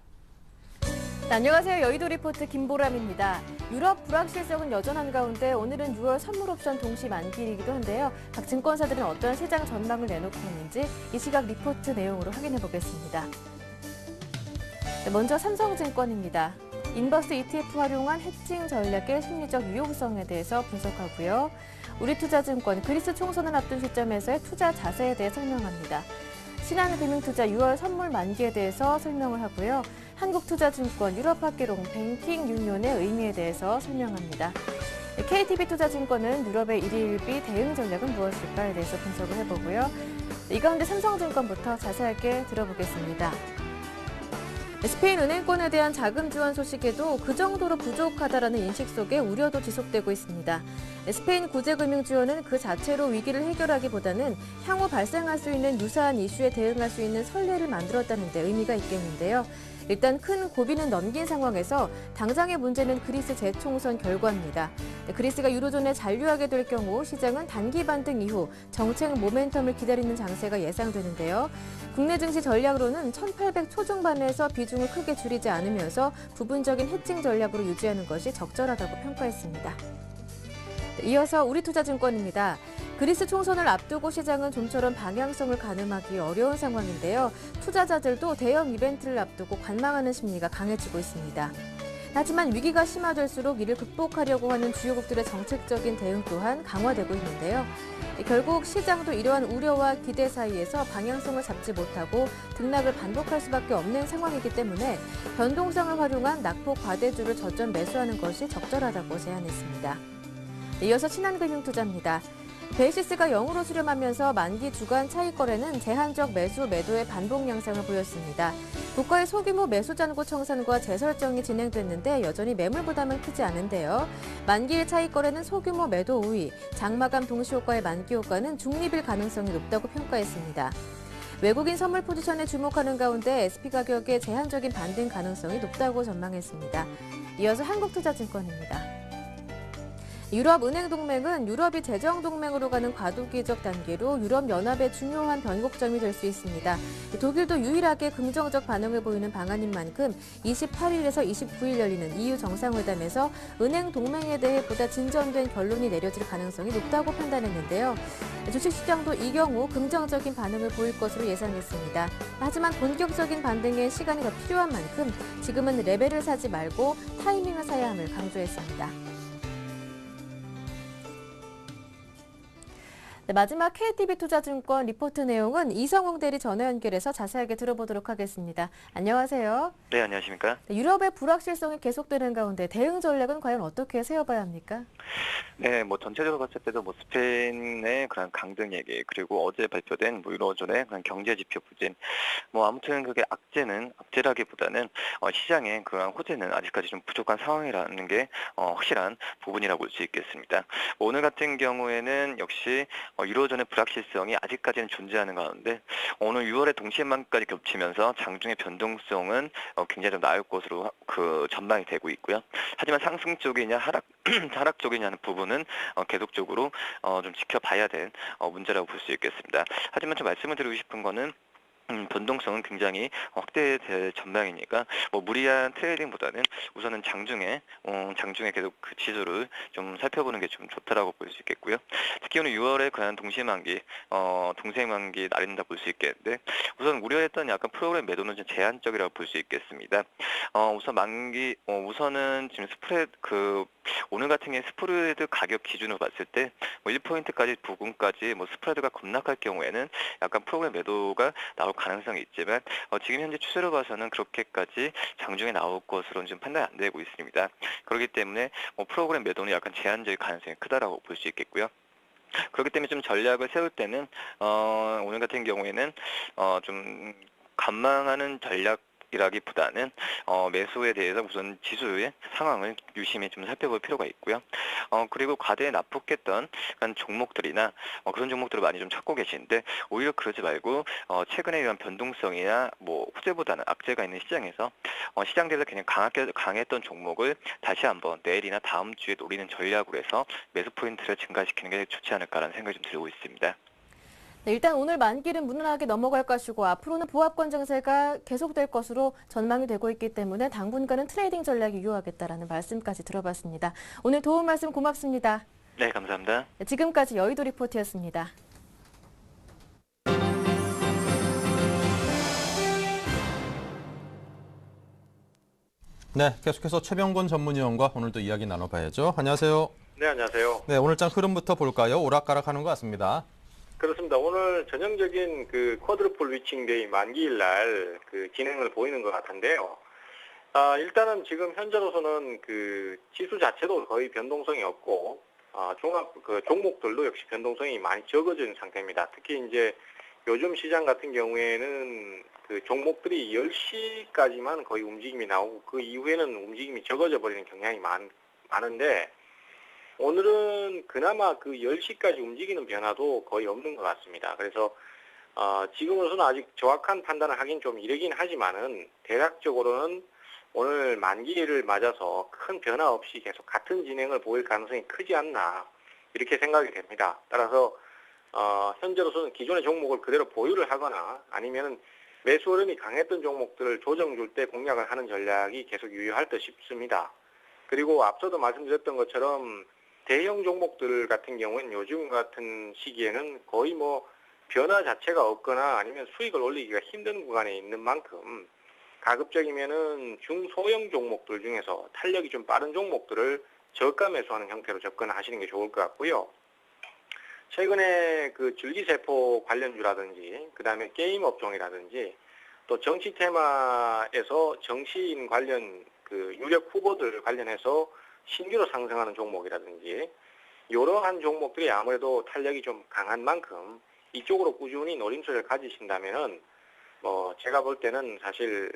네, 안녕하세요. 여의도 리포트 김보람입니다. 유럽 불확실성은 여전한 가운데 오늘은 6월 선물 옵션 동시 만기이기도 한데요. 각 증권사들은 어떤 시장 전망을 내놓고 있는지 이 시각 리포트 내용으로 확인해 보겠습니다. 네, 먼저 삼성증권입니다. 인버스 ETF 활용한 해칭 전략의 심리적 유용성에 대해서 분석하고요. 우리투자증권 그리스 총선을 앞둔 시점에서의 투자 자세에 대해 설명합니다. 신한금융투자 6월 선물 만기에 대해서 설명을 하고요. 한국투자증권 유럽학개론 뱅킹 유니온의 의미에 대해서 설명합니다. KTB투자증권은 유럽의 일일비 대응 전략은 무엇일까에 대해서 분석을 해보고요. 이 가운데 삼성증권부터 자세하게 들어보겠습니다. 스페인 은행권에 대한 자금 지원 소식에도 그 정도로 부족하다라는 인식 속에 우려도 지속되고 있습니다. 스페인 구제금융 지원은 그 자체로 위기를 해결하기보다는 향후 발생할 수 있는 유사한 이슈에 대응할 수 있는 선례를 만들었다는 데 의미가 있겠는데요. 일단 큰 고비는 넘긴 상황에서 당장의 문제는 그리스 재총선 결과입니다. 그리스가 유로존에 잔류하게 될 경우 시장은 단기 반등 이후 정책 모멘텀을 기다리는 장세가 예상되는데요. 국내 증시 전략으로는 1800 초중반에서 비중을 크게 줄이지 않으면서 부분적인 해칭 전략으로 유지하는 것이 적절하다고 평가했습니다. 이어서 우리투자증권입니다. 그리스 총선을 앞두고 시장은 좀처럼 방향성을 가늠하기 어려운 상황인데요. 투자자들도 대형 이벤트를 앞두고 관망하는 심리가 강해지고 있습니다. 하지만 위기가 심화될수록 이를 극복하려고 하는 주요국들의 정책적인 대응 또한 강화되고 있는데요. 결국 시장도 이러한 우려와 기대 사이에서 방향성을 잡지 못하고 등락을 반복할 수밖에 없는 상황이기 때문에 변동성을 활용한 낙폭 과대주를 저점 매수하는 것이 적절하다고 제안했습니다. 이어서 신한금융투자입니다. 베이시스가 0으로 수렴하면서 만기 주간 차익 거래는 제한적 매도의 반복 양상을 보였습니다. 국가의 소규모 매수 잔고 청산과 재설정이 진행됐는데 여전히 매물 부담은 크지 않은데요. 만기일 차익 거래는 소규모 매도 우위, 장마감 동시 효과의 만기 효과는 중립일 가능성이 높다고 평가했습니다. 외국인 선물 포지션에 주목하는 가운데 SP 가격의 제한적인 반등 가능성이 높다고 전망했습니다. 이어서 한국투자증권입니다. 유럽은행동맹은 유럽이 재정동맹으로 가는 과도기적 단계로 유럽연합의 중요한 변곡점이 될 수 있습니다. 독일도 유일하게 긍정적 반응을 보이는 방안인 만큼 28일에서 29일 열리는 EU 정상회담에서 은행동맹에 대해 보다 진전된 결론이 내려질 가능성이 높다고 판단했는데요. 주식시장도 이 경우 긍정적인 반응을 보일 것으로 예상했습니다. 하지만 본격적인 반등에 시간이 더 필요한 만큼 지금은 레벨을 사지 말고 타이밍을 사야 함을 강조했습니다. 네, 마지막 KTB투자증권 리포트 내용은 이성웅 대리 전화 연결해서 자세하게 들어보도록 하겠습니다. 안녕하세요. 네, 안녕하십니까? 네, 유럽의 불확실성이 계속되는 가운데 대응 전략은 과연 어떻게 세워봐야 합니까? 네, 전체적으로 봤을 때도 스페인의 그런 강등 얘기, 그리고 어제 발표된 유로존의 그런 경제 지표 부진, 아무튼 그게 악재라기보다는 시장의 그런 호재는 아직까지 좀 부족한 상황이라는 게 확실한 부분이라고 볼 수 있겠습니다. 오늘 같은 경우에는 역시 유로존의 불확실성이 아직까지는 존재하는 가운데 오늘 6월에 동시에만까지 겹치면서 장중의 변동성은 굉장히 좀 나을 것으로 전망이 되고 있고요. 하지만 상승 쪽이냐 하락 쪽이냐 하는 부분은 계속적으로 좀 지켜봐야 될 문제라고 볼 수 있겠습니다. 하지만 좀 말씀을 드리고 싶은 거는 변동성은 굉장히 확대될 전망이니까 무리한 트레이딩보다는 우선은 장중에 계속 그 지수를 좀 살펴보는 게 좀 좋다라고 볼 수 있겠고요. 특히 오늘 6월에 과연 동시만기 날린다 볼 수 있겠는데 우선 우려했던 약간 프로그램 매도는 좀 제한적이라고 볼 수 있겠습니다. 우선은 지금 오늘 같은 경우에 스프레드 가격 기준으로 봤을 때 1포인트까지 부근까지 스프레드가 급락할 경우에는 약간 프로그램 매도가 나올 가능성이 있지만 지금 현재 추세로 봐서는 그렇게까지 장중에 나올 것으로는 지금 판단이 안 되고 있습니다. 그렇기 때문에 프로그램 매도는 약간 제한적인 가능성이 크다라고 볼 수 있겠고요. 그렇기 때문에 좀 전략을 세울 때는 오늘 같은 경우에는 좀 관망하는 전략이라기보다는 매수에 대해서 우선 지수의 상황을 유심히 좀 살펴볼 필요가 있고요. 그리고 과대에 납폭했던 종목들이나 그런 종목들을 많이 좀 찾고 계시는데 오히려 그러지 말고 최근에 이런 변동성이나 호재보다는 악재가 있는 시장에서 시장 대에서 그냥 강했던 종목을 다시 한번 내일이나 다음 주에 노리는 전략으로 해서 매수 포인트를 증가시키는 게 좋지 않을까라는 생각이 좀 들고 있습니다. 네, 일단 오늘 만기는 무난하게 넘어갈 것이고 앞으로는 보합권 장세가 계속될 것으로 전망이 되고 있기 때문에 당분간은 트레이딩 전략이 유효하겠다라는 말씀까지 들어봤습니다. 오늘 도움 말씀 고맙습니다. 네, 감사합니다. 네, 지금까지 여의도 리포트였습니다. 네, 계속해서 최병곤 전문위원과 오늘도 이야기 나눠봐야죠. 안녕하세요. 네, 안녕하세요. 네, 오늘장 흐름부터 볼까요? 오락가락하는 것 같습니다. 그렇습니다. 오늘 전형적인 쿼드루플 위칭데이 만기일 날 진행을 보이는 것 같은데요. 일단은 지금 현재로서는 지수 자체도 거의 변동성이 없고, 종목들도 역시 변동성이 많이 적어진 상태입니다. 특히 이제 요즘 시장 같은 경우에는 종목들이 10시까지만 거의 움직임이 나오고 그 이후에는 움직임이 적어져 버리는 경향이 많은데 오늘은 그나마 10시까지 움직이는 변화도 거의 없는 것 같습니다. 그래서 지금으로서는 아직 정확한 판단을 하긴 좀 이르긴 하지만은 대략적으로는 오늘 만기를 맞아서 큰 변화 없이 계속 같은 진행을 보일 가능성이 크지 않나 이렇게 생각이 됩니다. 따라서 현재로서는 기존의 종목을 그대로 보유를 하거나 아니면은 매수 흐름이 강했던 종목들을 조정 줄 때 공략을 하는 전략이 계속 유효할 듯 싶습니다. 그리고 앞서도 말씀드렸던 것처럼 대형 종목들 같은 경우는 요즘 같은 시기에는 거의 변화 자체가 없거나 아니면 수익을 올리기가 힘든 구간에 있는 만큼 가급적이면은 중소형 종목들 중에서 탄력이 좀 빠른 종목들을 저가 매수하는 형태로 접근하시는 게 좋을 것 같고요. 최근에 줄기세포 관련주라든지 그다음에 게임 업종이라든지 또 정치 테마에서 정치인 관련 유력 후보들 관련해서 신규로 상승하는 종목이라든지 이러한 종목들이 아무래도 탄력이 좀 강한 만큼 이쪽으로 꾸준히 노림수를 가지신다면은 제가 볼 때는 사실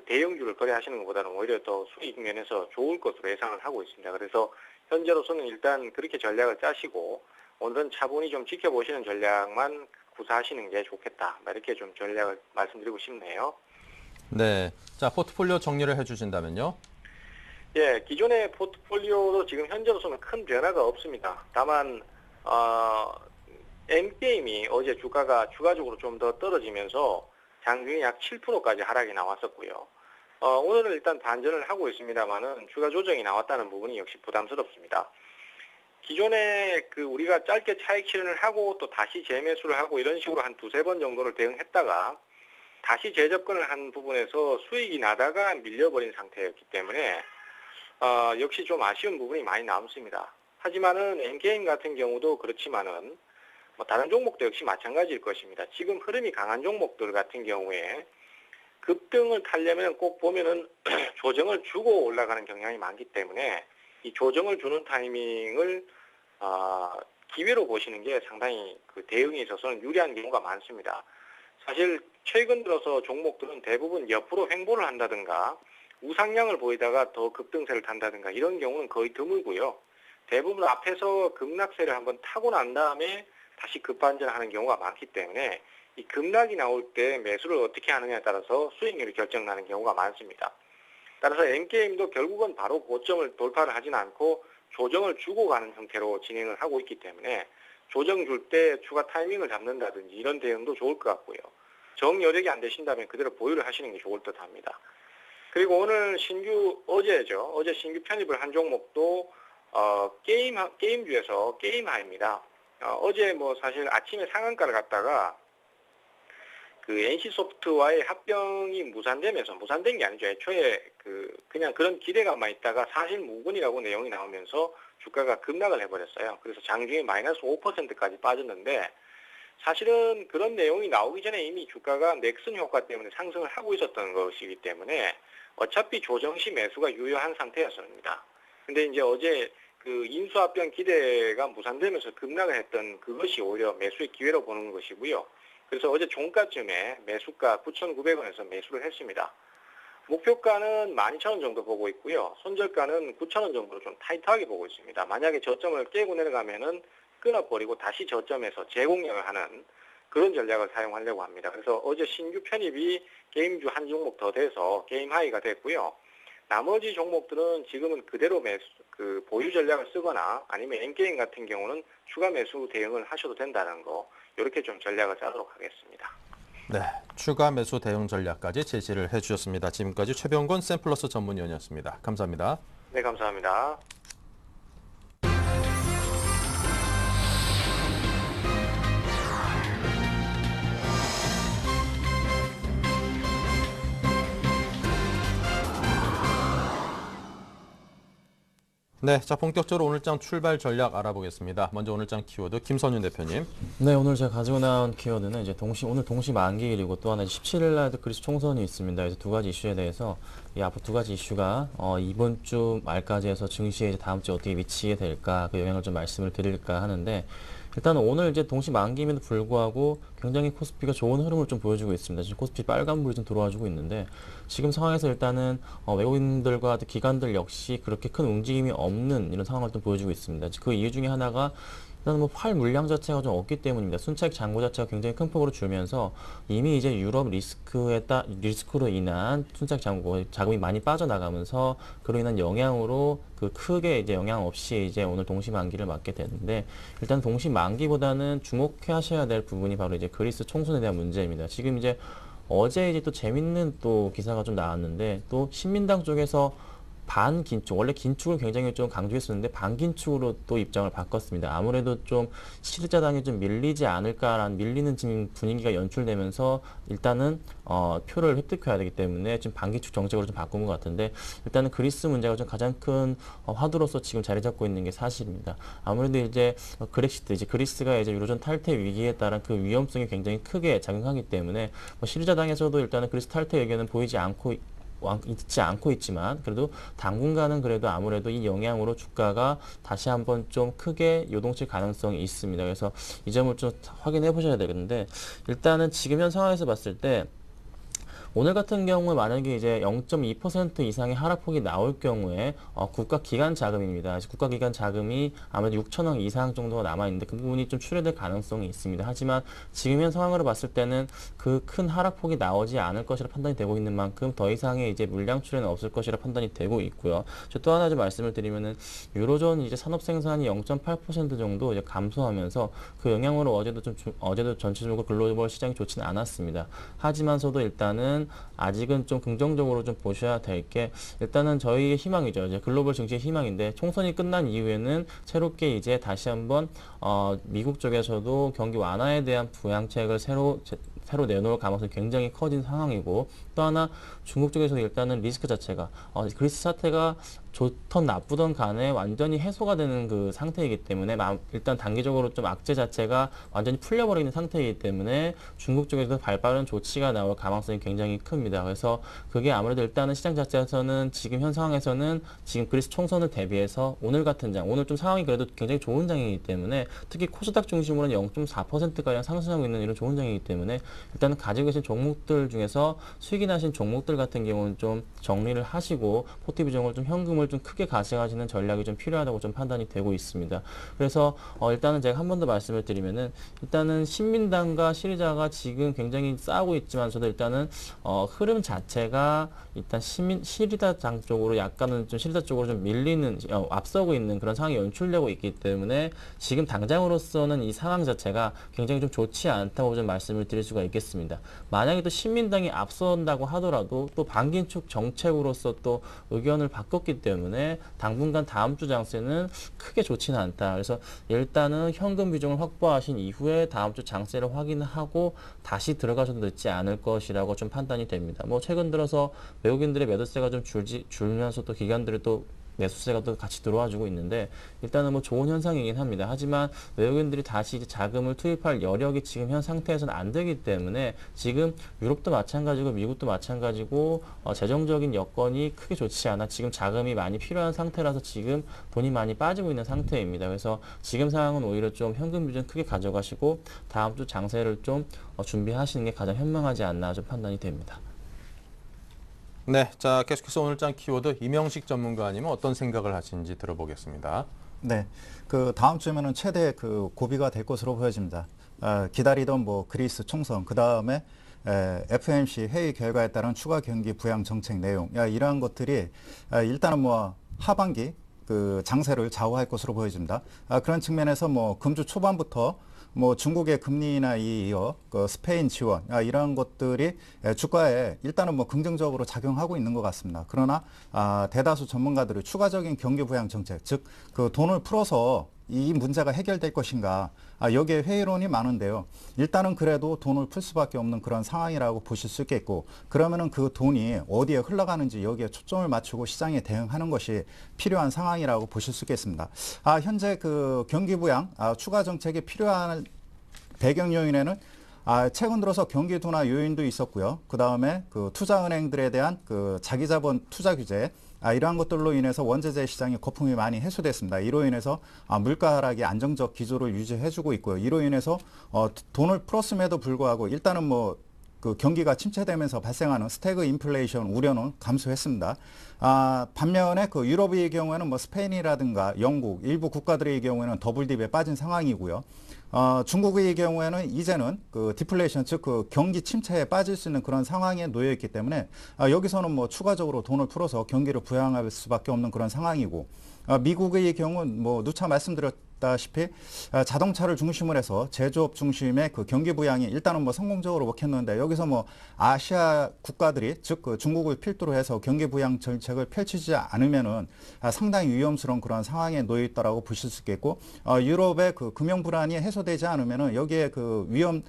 대형주를 거래하시는 것보다는 오히려 더 수익 면에서 좋을 것으로 예상을 하고 있습니다. 그래서 현재로서는 일단 그렇게 전략을 짜시고 오늘은 차분히 좀 지켜보시는 전략만 구사하시는 게 좋겠다. 이렇게 좀 전략을 말씀드리고 싶네요. 네. 자, 포트폴리오 정리를 해주신다면요. 예, 기존의 포트폴리오도 지금 현재로서는 큰 변화가 없습니다. 다만 M게임이 어제 주가가 추가적으로 좀 더 떨어지면서 장중에 약 7%까지 하락이 나왔었고요. 오늘은 일단 반전을 하고 있습니다만은 추가 조정이 나왔다는 부분이 역시 부담스럽습니다. 기존에 우리가 짧게 차익 실현을 하고 또 다시 재매수를 하고 이런 식으로 한 두세 번 정도를 대응했다가 다시 재접근을 한 부분에서 수익이 나다가 밀려버린 상태였기 때문에 역시 좀 아쉬운 부분이 많이 남습니다. 하지만은 N게임 같은 경우도 그렇지만은 다른 종목도 역시 마찬가지일 것입니다. 지금 흐름이 강한 종목들 같은 경우에 급등을 타려면 꼭 보면은 조정을 주고 올라가는 경향이 많기 때문에 이 조정을 주는 타이밍을 기회로 보시는 게 상당히 대응에 있어서는 유리한 경우가 많습니다. 사실 최근 들어서 종목들은 대부분 옆으로 횡보를 한다든가 우상향을 보이다가 더 급등세를 탄다든가 이런 경우는 거의 드물고요. 대부분 앞에서 급락세를 한번 타고 난 다음에 다시 급반전하는 경우가 많기 때문에 이 급락이 나올 때 매수를 어떻게 하느냐에 따라서 수익률이 결정나는 경우가 많습니다. 따라서 N게임도 결국은 바로 고점을 돌파를 하진 않고 조정을 주고 가는 형태로 진행을 하고 있기 때문에 조정 줄 때 추가 타이밍을 잡는다든지 이런 대응도 좋을 것 같고요. 정 여력이 안 되신다면 그대로 보유를 하시는 게 좋을 듯 합니다. 그리고 오늘 어제 신규 편입을 한 종목도 게임주에서 게임하입니다. 어제 사실 아침에 상한가를 갔다가 NC소프트와의 합병이 무산된 게 아니죠. 애초에 그냥 그런 기대감만 있다가 사실 무근이라고 내용이 나오면서 주가가 급락을 해버렸어요. 그래서 장중에 마이너스 5%까지 빠졌는데 사실은 그런 내용이 나오기 전에 이미 주가가 넥슨 효과 때문에 상승을 하고 있었던 것이기 때문에 어차피 조정 시 매수가 유효한 상태였습니다. 근데 이제 어제 인수합병 기대가 무산되면서 급락을 했던 그것이 오히려 매수의 기회로 보는 것이고요. 그래서 어제 종가쯤에 매수가 9,900원에서 매수를 했습니다. 목표가는 12,000원 정도 보고 있고요. 손절가는 9,000원 정도로 좀 타이트하게 보고 있습니다. 만약에 저점을 깨고 내려가면은 끊어버리고 다시 저점에서 재공략을 하는 그런 전략을 사용하려고 합니다. 그래서 어제 신규 편입이 게임주 한 종목 더 돼서 게임 하이가 됐고요. 나머지 종목들은 지금은 그대로 보유 전략을 쓰거나 아니면 N게임 같은 경우는 추가 매수 대응을 하셔도 된다는 거 이렇게 좀 전략을 짜도록 하겠습니다. 네, 추가 매수 대응 전략까지 제시를 해주셨습니다. 지금까지 최병곤 샘플러스 전문위원이었습니다. 감사합니다. 네, 감사합니다. 네, 자 본격적으로 오늘장 출발 전략 알아보겠습니다. 먼저 오늘장 키워드 김선윤 대표님. 네, 오늘 제가 가지고 나온 키워드는 이제 오늘 동시 만기일이고 또 하나 17일 날도 그리스 총선이 있습니다. 그래서 두 가지 이슈에 대해서 앞으로 두 가지 이슈가 이번 주 말까지 해서 증시에 이제 다음 주에 어떻게 미치게 될까 그 영향을 좀 말씀을 드릴까 하는데 일단 오늘 이제 동시 만기임에도 불구하고 굉장히 코스피가 좋은 흐름을 좀 보여주고 있습니다. 지금 코스피 빨간불이 좀 들어와주고 있는데 지금 상황에서 일단은 외국인들과 기관들 역시 그렇게 큰 움직임이 없는 이런 상황을 좀 보여주고 있습니다. 그 이유 중에 하나가 일단 팔 물량 자체가 좀 없기 때문입니다. 순차익 잔고 자체가 굉장히 큰 폭으로 줄면서 이미 이제 유럽 리스크로 인한 순차익 자금이 많이 빠져나가면서 그로 인한 영향으로 크게 이제 영향 없이 이제 오늘 동시 만기를 맞게 되는데 일단 동시 만기보다는 주목하셔야 될 부분이 바로 이제 그리스 총선에 대한 문제입니다. 지금 이제 어제 이제 또 재밌는 또 기사가 좀 나왔는데 또 신민당 쪽에서 반긴축, 원래 긴축을 굉장히 좀 강조했었는데 반긴축으로 또 입장을 바꿨습니다. 아무래도 좀 실자당이 좀 밀리지 않을까라는 밀리는 지금 분위기가 연출되면서 일단은 표를 획득해야 되기 때문에 지금 반긴축 정책으로 좀 바꾼 것 같은데 일단은 그리스 문제가 좀 가장 큰 화두로서 지금 자리 잡고 있는 게 사실입니다. 아무래도 이제 그렉시트, 이제 그리스가 이제 유로존 탈퇴 위기에 따른 그 위험성이 굉장히 크게 작용하기 때문에 실자당에서도 일단은 그리스 탈퇴 의견은 있지 않고 있지만 그래도 당분간은 그래도 아무래도 이 영향으로 주가가 다시 한번 좀 크게 요동칠 가능성이 있습니다. 그래서 이 점을 좀 확인해 보셔야 되겠는데 일단은 지금 현 상황에서 봤을 때 오늘 같은 경우에 만약에 이제 0.2% 이상의 하락폭이 나올 경우에 국가 기관 자금입니다. 국가 기관 자금이 아무래도 6천억 이상 정도가 남아 있는데 그 부분이 좀 출회될 가능성이 있습니다. 하지만 지금 현 상황으로 봤을 때는 그 큰 하락폭이 나오지 않을 것이라 판단이 되고 있는 만큼 더 이상의 이제 물량 출회는 없을 것이라 판단이 되고 있고요. 또 하나 좀 말씀을 드리면은 유로존 이제 산업 생산이 0.8% 정도 이제 감소하면서 그 영향으로 어제도 전체적으로 글로벌 시장이 좋지는 않았습니다. 하지만서도 일단은 아직은 좀 긍정적으로 좀 보셔야 될 게 일단은 저희의 희망이죠. 이제 글로벌 증시의 희망인데 총선이 끝난 이후에는 새롭게 이제 다시 한번 미국 쪽에서도 경기 완화에 대한 부양책을 새로 내놓을 가능성이 굉장히 커진 상황이고 또 하나 중국 쪽에서도 일단은 리스크 자체가 그리스 사태가 좋던 나쁘던 간에 완전히 해소가 되는 그 상태이기 때문에 일단 단기적으로 좀 악재 자체가 완전히 풀려버리는 상태이기 때문에 중국 쪽에서 발빠른 조치가 나올 가능성이 굉장히 큽니다. 그래서 그게 아무래도 일단은 시장 자체에서는 지금 현 상황에서는 지금 그리스 총선을 대비해서 오늘 같은 장, 오늘 좀 상황이 그래도 굉장히 좋은 장이기 때문에 특히 코스닥 중심으로는 0.4%가량 상승하고 있는 이런 좋은 장이기 때문에 일단은 가지고 계신 종목들 중에서 수익이 나신 종목들 같은 경우는 좀 정리를 하시고 포트 비중을 좀 현금을 좀 크게 가져가시는 전략이 좀 필요하다고 좀 판단이 되고 있습니다. 그래서 일단은 제가 한 번 더 말씀을 드리면은 일단은 신민당과 시리자가 지금 굉장히 싸우고 있지만 저도 일단은 흐름 자체가 일단 시리자당 쪽으로 약간은 좀 시리자 쪽으로 좀 밀리는 앞서고 있는 그런 상황이 연출되고 있기 때문에 지금 당장으로서는 이 상황 자체가 굉장히 좀 좋지 않다고 좀 말씀을 드릴 수가 있겠습니다. 만약에 또 신민당이 앞선다고 하더라도 또 반긴축 정책으로서 또 의견을 바꿨기 때문에 당분간 다음 주 장세는 크게 좋지는 않다. 그래서 일단은 현금 비중을 확보하신 이후에 다음 주 장세를 확인하고 다시 들어가셔도 늦지 않을 것이라고 좀 판단이 됩니다. 뭐 최근 들어서 외국인들의 매도세가 좀 줄면서 또 기관들이 또 매수세가 또 같이 들어와주고 있는데 일단은 뭐 좋은 현상이긴 합니다. 하지만 외국인들이 다시 이제 자금을 투입할 여력이 지금 현 상태에서는 안 되기 때문에 지금 유럽도 마찬가지고 미국도 마찬가지고 재정적인 여건이 크게 좋지 않아 지금 자금이 많이 필요한 상태라서 지금 돈이 많이 빠지고 있는 상태입니다. 그래서 지금 상황은 오히려 좀 현금 비중 크게 가져가시고 다음 주 장세를 좀 준비하시는 게 가장 현명하지 않나 좀 판단이 됩니다. 네, 자 계속해서 오늘 장 키워드 이명식 전문가님은 어떤 생각을 하시는지 들어보겠습니다. 네, 그 다음 주면은 최대 그 고비가 될 것으로 보여집니다. 기다리던 뭐 그리스 총선, 그 다음에 FOMC 회의 결과에 따른 추가 경기 부양 정책 내용, 이러한 것들이 일단은 뭐 하반기 그 장세를 좌우할 것으로 보여집니다. 그런 측면에서 뭐 금주 초반부터 뭐 중국의 금리 인하에 이어 그 스페인 지원 이러한 것들이 주가에 일단은 뭐 긍정적으로 작용하고 있는 것 같습니다. 그러나 대다수 전문가들이 추가적인 경기 부양 정책, 즉 그 돈을 풀어서 이 문제가 해결될 것인가 여기에 회의론이 많은데요. 일단은 그래도 돈을 풀 수밖에 없는 그런 상황이라고 보실 수 있겠고 그러면은 그 돈이 어디에 흘러가는지 여기에 초점을 맞추고 시장에 대응하는 것이 필요한 상황이라고 보실 수 있겠습니다. 현재 그 경기 부양 추가 정책이 필요한 배경 요인에는 최근 들어서 경기 둔화 요인도 있었고요. 그 다음에 그 투자은행들에 대한 그 자기자본 투자 규제 이러한 것들로 인해서 원재재 시장의 거품이 많이 해소됐습니다. 이로 인해서 물가 하락이 안정적 기조를 유지해주고 있고요. 이로 인해서 돈을 풀었음에도 불구하고 일단은 뭐 그 경기가 침체되면서 발생하는 스태그 인플레이션 우려는 감소했습니다. 반면에 그 유럽의 경우에는 뭐 스페인이라든가 영국 일부 국가들의 경우에는 더블 딥에 빠진 상황이고요. 중국의 경우에는 이제는 그 디플레이션 즉 그 경기 침체에 빠질 수 있는 그런 상황에 놓여 있기 때문에 여기서는 뭐 추가적으로 돈을 풀어서 경기를 부양할 수밖에 없는 그런 상황이고 미국의 경우는 뭐 누차 말씀드렸다시피 자동차를 중심으로 해서 제조업 중심의 그 경기 부양이 일단은 뭐 성공적으로 먹혔는데 여기서 뭐 아시아 국가들이 즉 그 중국을 필두로 해서 경기 부양 정책을 펼치지 않으면은 상당히 위험스러운 그런 상황에 놓여 있다라고 보실 수 있겠고 유럽의 그 금융 불안이 해소되지 않으면은 여기에 그 위험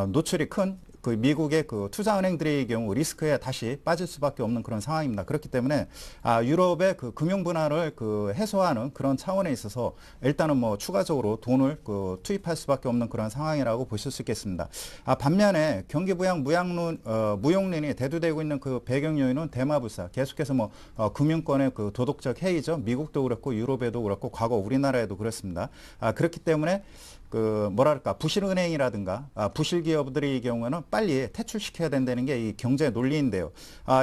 노출이 큰 그 미국의 그 투자은행들의 경우 리스크에 다시 빠질 수밖에 없는 그런 상황입니다. 그렇기 때문에 유럽의 그 금융 분할을 그 해소하는 그런 차원에 있어서 일단은 뭐 추가적으로 돈을 그 투입할 수밖에 없는 그런 상황이라고 보실 수 있겠습니다. 반면에 경기 부양 무용론이 대두되고 있는 그 배경 요인은 대마불사 계속해서 뭐 금융권의 그 도덕적 해이죠. 미국도 그렇고 유럽에도 그렇고 과거 우리나라에도 그렇습니다. 그렇기 때문에 그 뭐랄까 부실은행이라든가 부실 기업들의 경우는 빨리 퇴출시켜야 된다는 게 이 경제 논리인데요.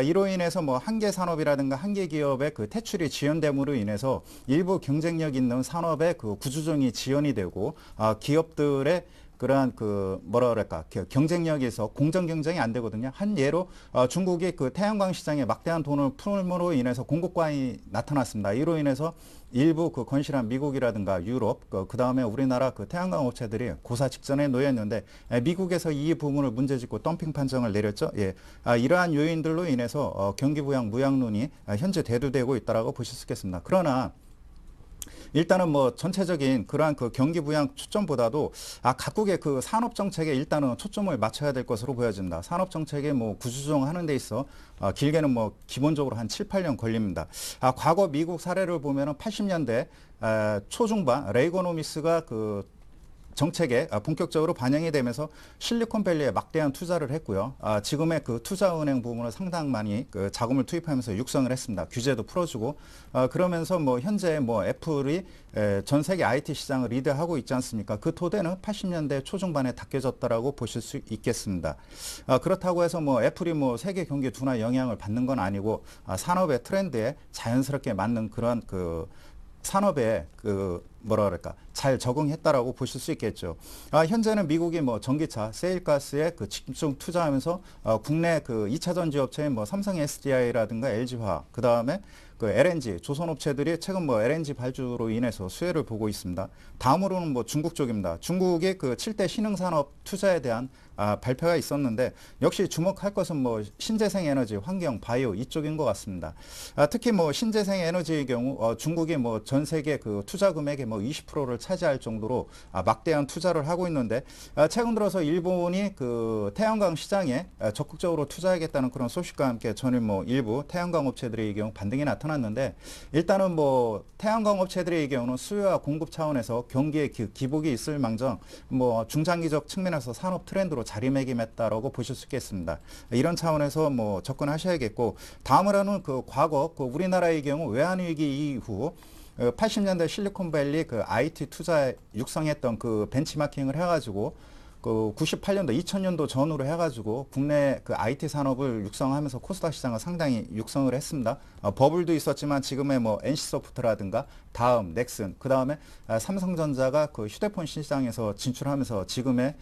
이로 인해서 뭐 한계 산업이라든가 한계 기업의 그 퇴출이 지연됨으로 인해서 일부 경쟁력 있는 산업의 그 구조조정이 지연이 되고 기업들의 그러한 그 뭐라 그럴까 경쟁력에서 공정 경쟁이 안 되거든요. 한 예로 중국이 그 태양광 시장에 막대한 돈을 풀므로 인해서 공급과이 나타났습니다. 이로 인해서 일부 그 건실한 미국이라든가 유럽 그 다음에 우리나라 그 태양광 업체들이 고사 직전에 놓였는데 미국에서 이 부분을 문제짓고 덤핑 판정을 내렸죠. 예, 이러한 요인들로 인해서 경기 부양 무양론이 현재 대두되고 있다라고 보실 수 있겠습니다. 그러나 일단은 뭐 전체적인 그러한 그 경기 부양 초점보다도 각국의 그 산업 정책에 일단은 초점을 맞춰야 될 것으로 보여진다. 산업 정책에 뭐 구조조정하는 데 있어 길게는 뭐 기본적으로 한 7, 8년 걸립니다. 과거 미국 사례를 보면은 80년대 초중반 레이거노미스가 그 정책에 본격적으로 반영이 되면서 실리콘밸리에 막대한 투자를 했고요. 지금의 그 투자은행 부분을 상당 많이 그 자금을 투입하면서 육성을 했습니다. 규제도 풀어주고 그러면서 뭐 현재 뭐 애플이 전 세계 IT 시장을 리드하고 있지 않습니까? 그 토대는 80년대 초중반에 닦여졌다라고 보실 수 있겠습니다. 그렇다고 해서 뭐 애플이 뭐 세계 경기 둔화 영향을 받는 건 아니고 산업의 트렌드에 자연스럽게 맞는 그런 그 산업에 그 뭐라 그럴까 잘 적응했다라고 보실 수 있겠죠. 현재는 미국이 뭐 전기차, 세일가스에 그 집중 투자하면서 국내 그 2차 전지 업체인 뭐 삼성 SDI라든가 LG화학, 그 다음에 그 LNG 조선업체들이 최근 뭐 LNG 발주로 인해서 수혜를 보고 있습니다. 다음으로는 뭐 중국 쪽입니다. 중국의 그 7대 신흥산업 투자에 대한 발표가 있었는데 역시 주목할 것은 뭐 신재생 에너지, 환경, 바이오 이쪽인 것 같습니다. 특히 뭐 신재생 에너지의 경우 중국이 뭐 전 세계 그 투자 금액의 뭐 20%를 차지할 정도로 막대한 투자를 하고 있는데 최근 들어서 일본이 그 태양광 시장에 적극적으로 투자하겠다는 그런 소식과 함께 저는 뭐 일부 태양광 업체들의 경우 반등이 나타났는데 일단은 뭐 태양광 업체들의 경우는 수요와 공급 차원에서 경기에 기복이 있을 망정 뭐 중장기적 측면에서 산업 트렌드로 자리매김했다라고 보실 수 있겠습니다. 이런 차원에서 뭐 접근하셔야겠고 다음으로는 그 과거 그 우리나라의 경우 외환위기 이후 80년대 실리콘밸리 그 IT 투자에 육성했던 그 벤치마킹을 해가지고 그 98년도, 2000년도 전후로 해가지고 국내 그 IT 산업을 육성하면서 코스닥 시장을 상당히 육성을 했습니다. 버블도 있었지만 지금의 뭐 NC소프트라든가 다음, 넥슨, 그 다음에 삼성전자가 그 휴대폰 시장에서 진출하면서 지금의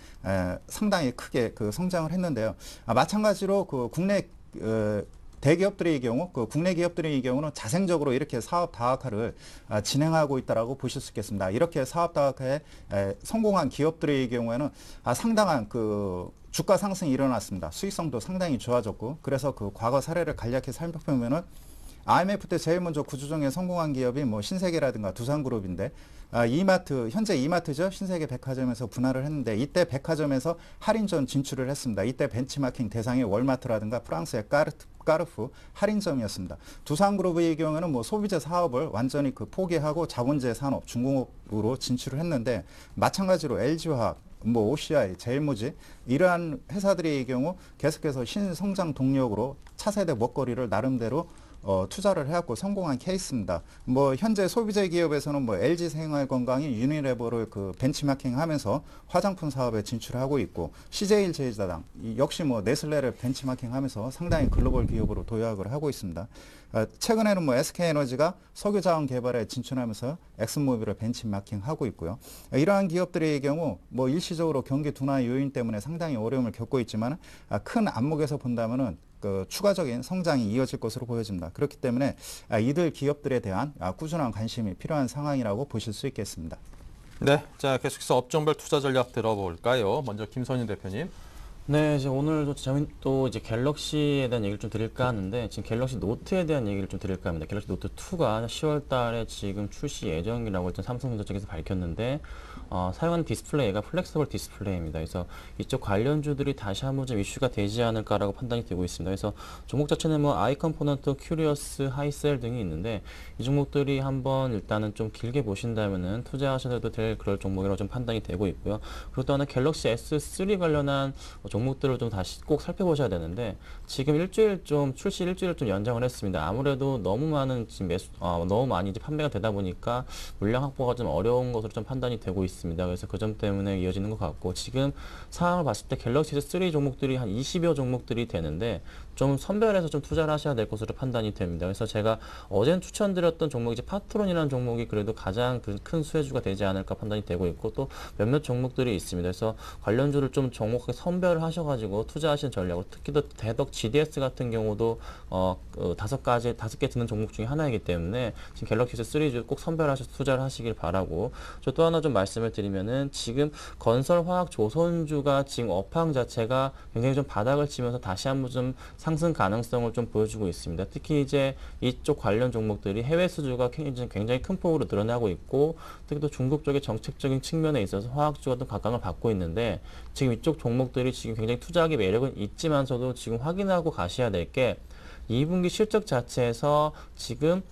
상당히 크게 그 성장을 했는데요. 마찬가지로 그 국내 대기업들의 경우, 그 국내 기업들의 경우는 자생적으로 이렇게 사업 다각화를 진행하고 있다라고 보실 수 있겠습니다. 이렇게 사업 다각화에 성공한 기업들의 경우에는 상당한 그 주가 상승이 일어났습니다. 수익성도 상당히 좋아졌고, 그래서 그 과거 사례를 간략히 살펴보면은 IMF 때 제일 먼저 구조조정에 성공한 기업이 뭐 신세계라든가 두산그룹인데 이마트, 현재 이마트죠. 신세계 백화점에서 분할을 했는데 이때 백화점에서 할인전 진출을 했습니다. 이때 벤치마킹 대상이 월마트라든가 프랑스의 까르푸 할인점이었습니다. 두산그룹의 경우에는 뭐 소비재 사업을 완전히 그 포기하고 자본재 산업, 중공업으로 진출을 했는데 마찬가지로 LG화학, 뭐 OCI, 제일모직 이러한 회사들의 경우 계속해서 신성장 동력으로 차세대 먹거리를 나름대로 투자를 해왔고 성공한 케이스입니다. 뭐 현재 소비재 기업에서는 뭐 LG 생활건강이 유니레버를 그 벤치마킹하면서 화장품 사업에 진출하고 있고 CJ 제일자당 역시 뭐 네슬레를 벤치마킹하면서 상당히 글로벌 기업으로 도약을 하고 있습니다. 최근에는 뭐 SK에너지가 석유자원 개발에 진출하면서 엑슨모빌을 벤치마킹하고 있고요. 이러한 기업들의 경우 뭐 일시적으로 경기 둔화 요인 때문에 상당히 어려움을 겪고 있지만 큰 안목에서 본다면은 그 추가적인 성장이 이어질 것으로 보여집니다. 그렇기 때문에 이들 기업들에 대한 꾸준한 관심이 필요한 상황이라고 보실 수 있겠습니다. 네, 자 계속해서 업종별 투자 전략 들어볼까요? 먼저 김선희 대표님. 네, 이제 오늘도 저희 또 이제 갤럭시에 대한 얘기를 좀 드릴까 하는데 지금 갤럭시 노트에 대한 얘기를 좀 드릴까 합니다. 갤럭시 노트 2가 10월 달에 지금 출시 예정이라고 일단 삼성전자 측에서 밝혔는데 사용하는 디스플레이가 플렉서블 디스플레이입니다. 그래서 이쪽 관련주들이 다시 한번 좀 이슈가 되지 않을까라고 판단이 되고 있습니다. 그래서 종목 자체는 뭐 아이컴포넌트, 큐리어스, 하이셀 등이 있는데 이 종목들이 한번 일단은 좀 길게 보신다면은 투자하셔도 될 그럴 종목이라고 좀 판단이 되고 있고요. 그리고 또 하나 갤럭시 S3 관련한 종목들을 좀 다시 꼭 살펴보셔야 되는데 지금 출시 일주일 좀 연장을 했습니다. 아무래도 너무 많은 지금 너무 많이 이제 판매가 되다 보니까 물량 확보가 좀 어려운 것으로 좀 판단이 되고 있습니다. 그래서 그 점 때문에 이어지는 것 같고 지금 상황을 봤을 때 갤럭시 S3 종목들이 한 20여 종목들이 되는데 좀 선별해서 좀 투자를 하셔야 될 것으로 판단이 됩니다. 그래서 제가 어제는 추천드렸던 종목이 이제 파트론이라는 종목이 그래도 가장 큰 수혜주가 되지 않을까 판단이 되고 있고 또 몇몇 종목들이 있습니다. 그래서 관련주를 좀 정확하게 선별을 하셔가지고 투자하시는 전략으로 특히 또 대덕 GDS 같은 경우도 5개 드는 종목 중에 하나이기 때문에 지금 갤럭시 S3주 꼭 선별하셔서 투자를 하시길 바라고 저 또 하나 좀 말씀을 드리면은 지금 건설, 화학, 조선주가 지금 업황 자체가 굉장히 좀 바닥을 치면서 다시 한번 좀 상승 가능성을 좀 보여주고 있습니다. 특히 이제 이쪽 관련 종목들이 해외 수주가 굉장히 큰 폭으로 늘어나고 있고 특히 또 중국 쪽의 정책적인 측면에 있어서 화학주가 또 각광을 받고 있는데 지금 이쪽 종목들이 지금 굉장히 투자하기 매력은 있지만서도 지금 확인하고 가셔야 될 게 2분기 실적 자체에서 지금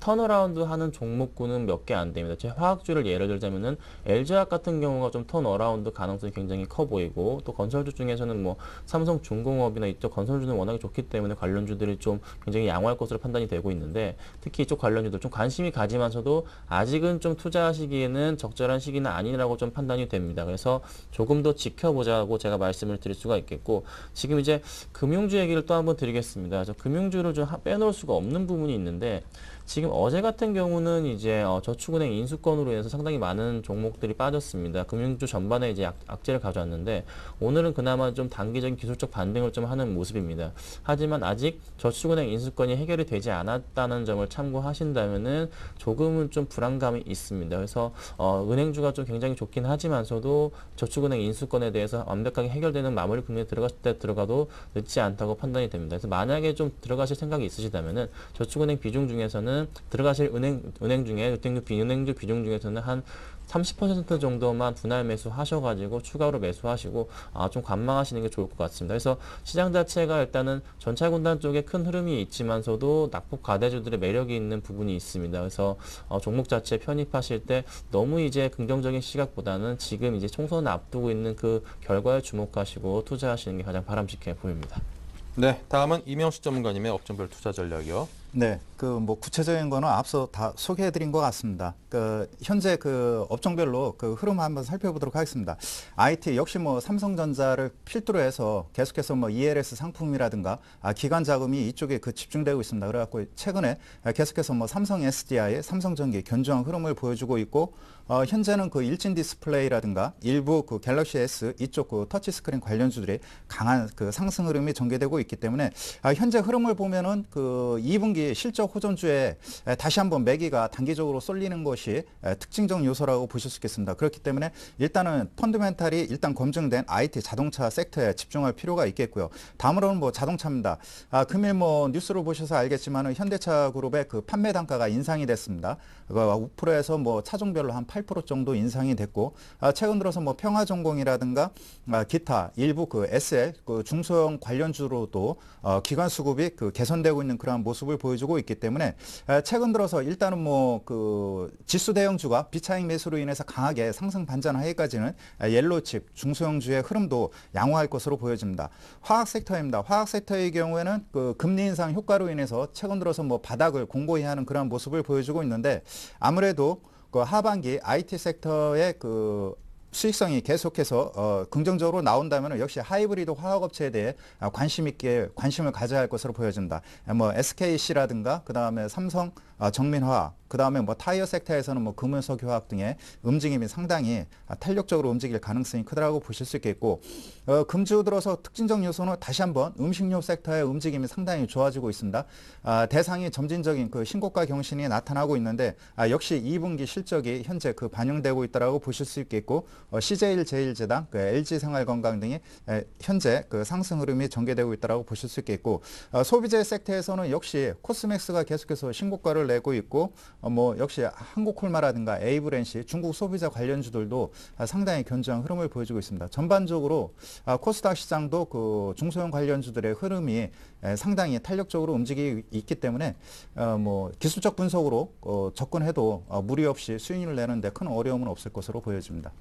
턴어라운드 하는 종목군은 몇 개 안 됩니다. 제 화학주를 예를 들자면은 LG화학 같은 경우가 좀 턴어라운드 가능성이 굉장히 커 보이고 또 건설주 중에서는 뭐 삼성중공업이나 이쪽 건설주는 워낙에 좋기 때문에 관련주들이 좀 굉장히 양호할 것으로 판단이 되고 있는데 특히 이쪽 관련주들 좀 관심이 가지면서도 아직은 좀 투자하시기에는 적절한 시기는 아니라고 좀 판단이 됩니다. 그래서 조금 더 지켜보자고 제가 말씀을 드릴 수가 있겠고 지금 이제 금융주 얘기를 또 한번 드리겠습니다. 그래서 금융주를 좀 빼놓을 수가 없는 부분이 있는데 지금 어제 같은 경우는 이제 저축은행 인수건으로 인해서 상당히 많은 종목들이 빠졌습니다. 금융주 전반에 이제 악재를 가져왔는데 오늘은 그나마 좀 단기적인 기술적 반등을 좀 하는 모습입니다. 하지만 아직 저축은행 인수건이 해결이 되지 않았다는 점을 참고하신다면은 조금은 좀 불안감이 있습니다. 그래서 은행주가 좀 굉장히 좋긴 하지만서도 저축은행 인수건에 대해서 완벽하게 해결되는 마무리 국면에 들어갔을 때 들어가도 늦지 않다고 판단이 됩니다. 그래서 만약에 좀 들어가실 생각이 있으시다면은 저축은행 비중 중에서는 들어가실 은행 중에 비은행주 비중 중에서는 한 30% 정도만 분할 매수 하셔가지고 추가로 매수하시고 좀 관망하시는 게 좋을 것 같습니다. 그래서 시장 자체가 일단은 전차군단 쪽에 큰 흐름이 있지만서도 낙폭 가대주들의 매력이 있는 부분이 있습니다. 그래서 종목 자체 편입하실 때 너무 이제 긍정적인 시각보다는 지금 이제 총선을 앞두고 있는 그 결과에 주목하시고 투자하시는 게 가장 바람직해 보입니다. 네, 다음은 이명식 전문가님의 업종별 투자 전략이요. 네, 뭐 구체적인 거는 앞서 다 소개해드린 것 같습니다. 현재 업종별로 흐름 한번 살펴보도록 하겠습니다. IT 역시 뭐 삼성전자를 필두로 해서 계속해서 뭐 ELS 상품이라든가 기관 자금이 이쪽에 집중되고 있습니다. 그래갖고 최근에 계속해서 뭐 삼성 SDI, 삼성전기 견조한 흐름을 보여주고 있고 현재는 일진 디스플레이라든가 일부 갤럭시 S 이쪽 터치스크린 관련주들이 강한 상승 흐름이 전개되고 있기 때문에 현재 흐름을 보면은 2분기 실적 호전주에 다시 한번 매기가 단기적으로 쏠리는 것이 특징적 요소라고 보실 수 있겠습니다. 그렇기 때문에 일단은 펀드멘탈이 일단 검증된 IT 자동차 섹터에 집중할 필요가 있겠고요. 다음으로는 뭐 자동차입니다. 금일 뭐 뉴스를 보셔서 알겠지만은 현대차 그룹의 판매 단가가 인상이 됐습니다. 5%에서 뭐 차종별로 한 8% 정도 인상이 됐고 최근 들어서 뭐 평화전공이라든가 기타 일부 SL 중소형 관련주로도 기관 수급이 개선되고 있는 그러한 모습을 보여주고 있기 때문에 최근 들어서 일단은 뭐 지수 대형주가 비차익 매수로 인해서 강하게 상승 반전하기까지는 옐로칩 중소형주의 흐름도 양호할 것으로 보여집니다. 화학 섹터입니다. 화학 섹터의 경우에는 금리 인상 효과로 인해서 최근 들어서 뭐 바닥을 공고히 하는 그런 모습을 보여주고 있는데 아무래도 하반기 IT 섹터의 수익성이 계속해서 긍정적으로 나온다면 역시 하이브리드 화학업체에 대해 관심을 가져야 할 것으로 보여집니다. 뭐 SKC라든가 그다음에 삼성 정민화학 그다음에 뭐 타이어 섹터에서는 뭐 금은석유화학 등의 움직임이 상당히 탄력적으로 움직일 가능성이 크다고 보실 수 있겠고 금주 들어서 특징적 요소는 다시 한번 음식료 섹터의 움직임이 상당히 좋아지고 있습니다. 대상이 점진적인 신고가 경신이 나타나고 있는데 역시 2분기 실적이 현재 반영되고 있다고 보실 수 있겠고 CJ 제일제당, LG생활건강 등이 현재 상승 흐름이 전개되고 있다고 보실 수 있겠고 소비재 섹터에서는 역시 코스맥스가 계속해서 신고가를 내고 있고 뭐 역시 한국콜마라든가 에이브랜시 중국 소비자 관련주들도 상당히 견조한 흐름을 보여주고 있습니다. 전반적으로 코스닥 시장도 중소형 관련주들의 흐름이 상당히 탄력적으로 움직이고 있기 때문에 뭐 기술적 분석으로 접근해도 무리 없이 수익률을 내는데 큰 어려움은 없을 것으로 보여집니다.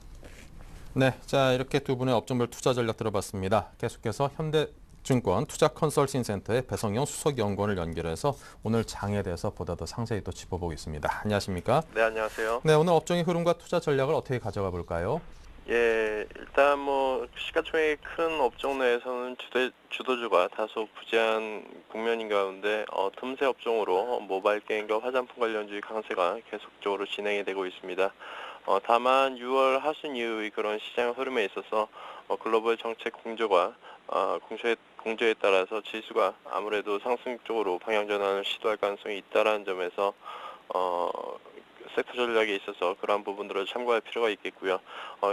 네, 자 이렇게 두 분의 업종별 투자 전략 들어봤습니다. 계속해서 현대증권 투자 컨설팅 센터의 배성영 수석연구원을 연결해서 오늘 장에 대해서 보다 더 상세히 또 짚어보겠습니다. 안녕하십니까? 네, 안녕하세요. 네, 오늘 업종의 흐름과 투자 전략을 어떻게 가져가 볼까요? 예, 일단 뭐 시가총액이 큰 업종 내에서는 주도주가 다소 부재한 국면인 가운데 틈새 업종으로 모바일 게임과 화장품 관련주의 강세가 계속적으로 진행이 되고 있습니다. 다만 6월 하순 이후의 그런 시장 흐름에 있어서 글로벌 정책 공조가 공조에 따라서 지수가 아무래도 상승 쪽으로 방향 전환을 시도할 가능성이 있다라는 점에서 섹터 전략에 있어서 그러한 부분들을 참고할 필요가 있겠고요.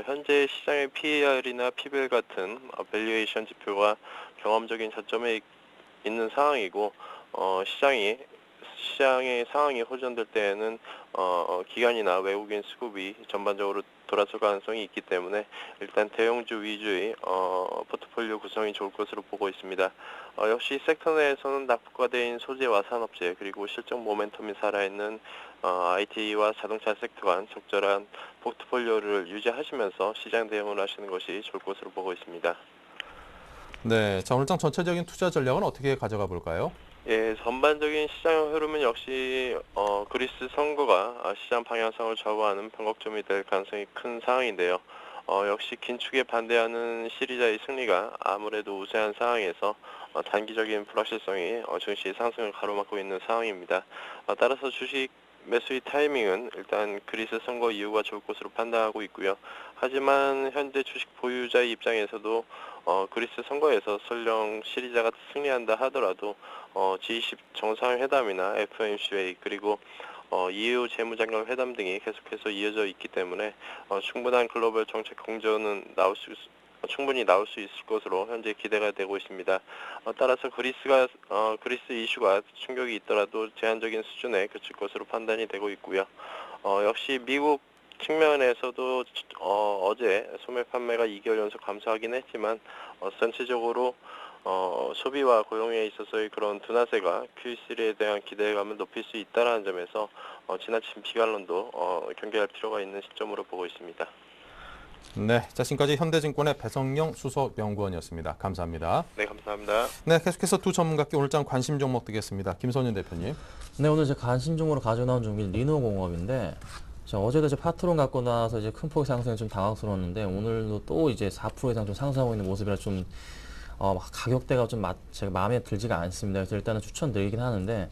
현재 시장의 PER이나 PBR 같은 밸류에이션 지표가 경험적인 저점에 있는 상황이고 시장의 상황이 호전될 때에는 기관이나 외국인 수급이 전반적으로 돌아설 가능성이 있기 때문에 일단 대형주 위주의 포트폴리오 구성이 좋을 것으로 보고 있습니다. 역시 섹터 내에서는 낙폭과대인 소재와 산업재 그리고 실적 모멘텀이 살아있는 IT와 자동차 섹터 간 적절한 포트폴리오를 유지하시면서 시장 대응을 하시는 것이 좋을 것으로 보고 있습니다. 네, 자 오늘 장 전체적인 투자 전략은 어떻게 가져가 볼까요? 예, 전반적인 시장 흐름은 역시 그리스 선거가 시장 방향성을 좌우하는 변곡점이 될 가능성이 큰 상황인데요. 역시 긴축에 반대하는 시리자의 승리가 아무래도 우세한 상황에서 단기적인 불확실성이 증시 상승을 가로막고 있는 상황입니다. 따라서 주식 매수의 타이밍은 일단 그리스 선거 이후가 좋을 것으로 판단하고 있고요. 하지만 현재 주식 보유자의 입장에서도 그리스 선거에서 설령 시리자가 승리한다 하더라도 G20 정상회담이나 FOMC 그리고 EU 재무장관 회담 등이 계속해서 이어져 있기 때문에 충분한 글로벌 정책 공조는 충분히 나올 수 있을 것으로 현재 기대가 되고 있습니다. 따라서 그리스 이슈가 충격이 있더라도 제한적인 수준에 그칠 것으로 판단이 되고 있고요. 역시 미국 측면에서도 어제 소매 판매가 2개월 연속 감소하긴 했지만 전체적으로 소비와 고용에 있어서의 그런 둔화세가 Q3에 대한 기대감을 높일 수 있다는 점에서 지나친 비관론도 경계할 필요가 있는 시점으로 보고 있습니다. 네, 자 지금까지 현대증권의 배성영 수석연구원이었습니다. 감사합니다. 네, 감사합니다. 네, 계속해서 두 전문가께 오늘 장 관심 종목 듣겠습니다. 김선윤 대표님. 네, 오늘 제 관심 종목으로 가져 나온 종목이 리노공업인데 어제도 이제 파트론 갖고 나와서 이제 큰 폭 상승이 좀 당황스러웠는데 오늘도 또 이제 4% 이상 좀 상승하고 있는 모습이라 좀 가격대가 좀 제가 마음에 들지가 않습니다. 그래서 일단은 추천드리긴 하는데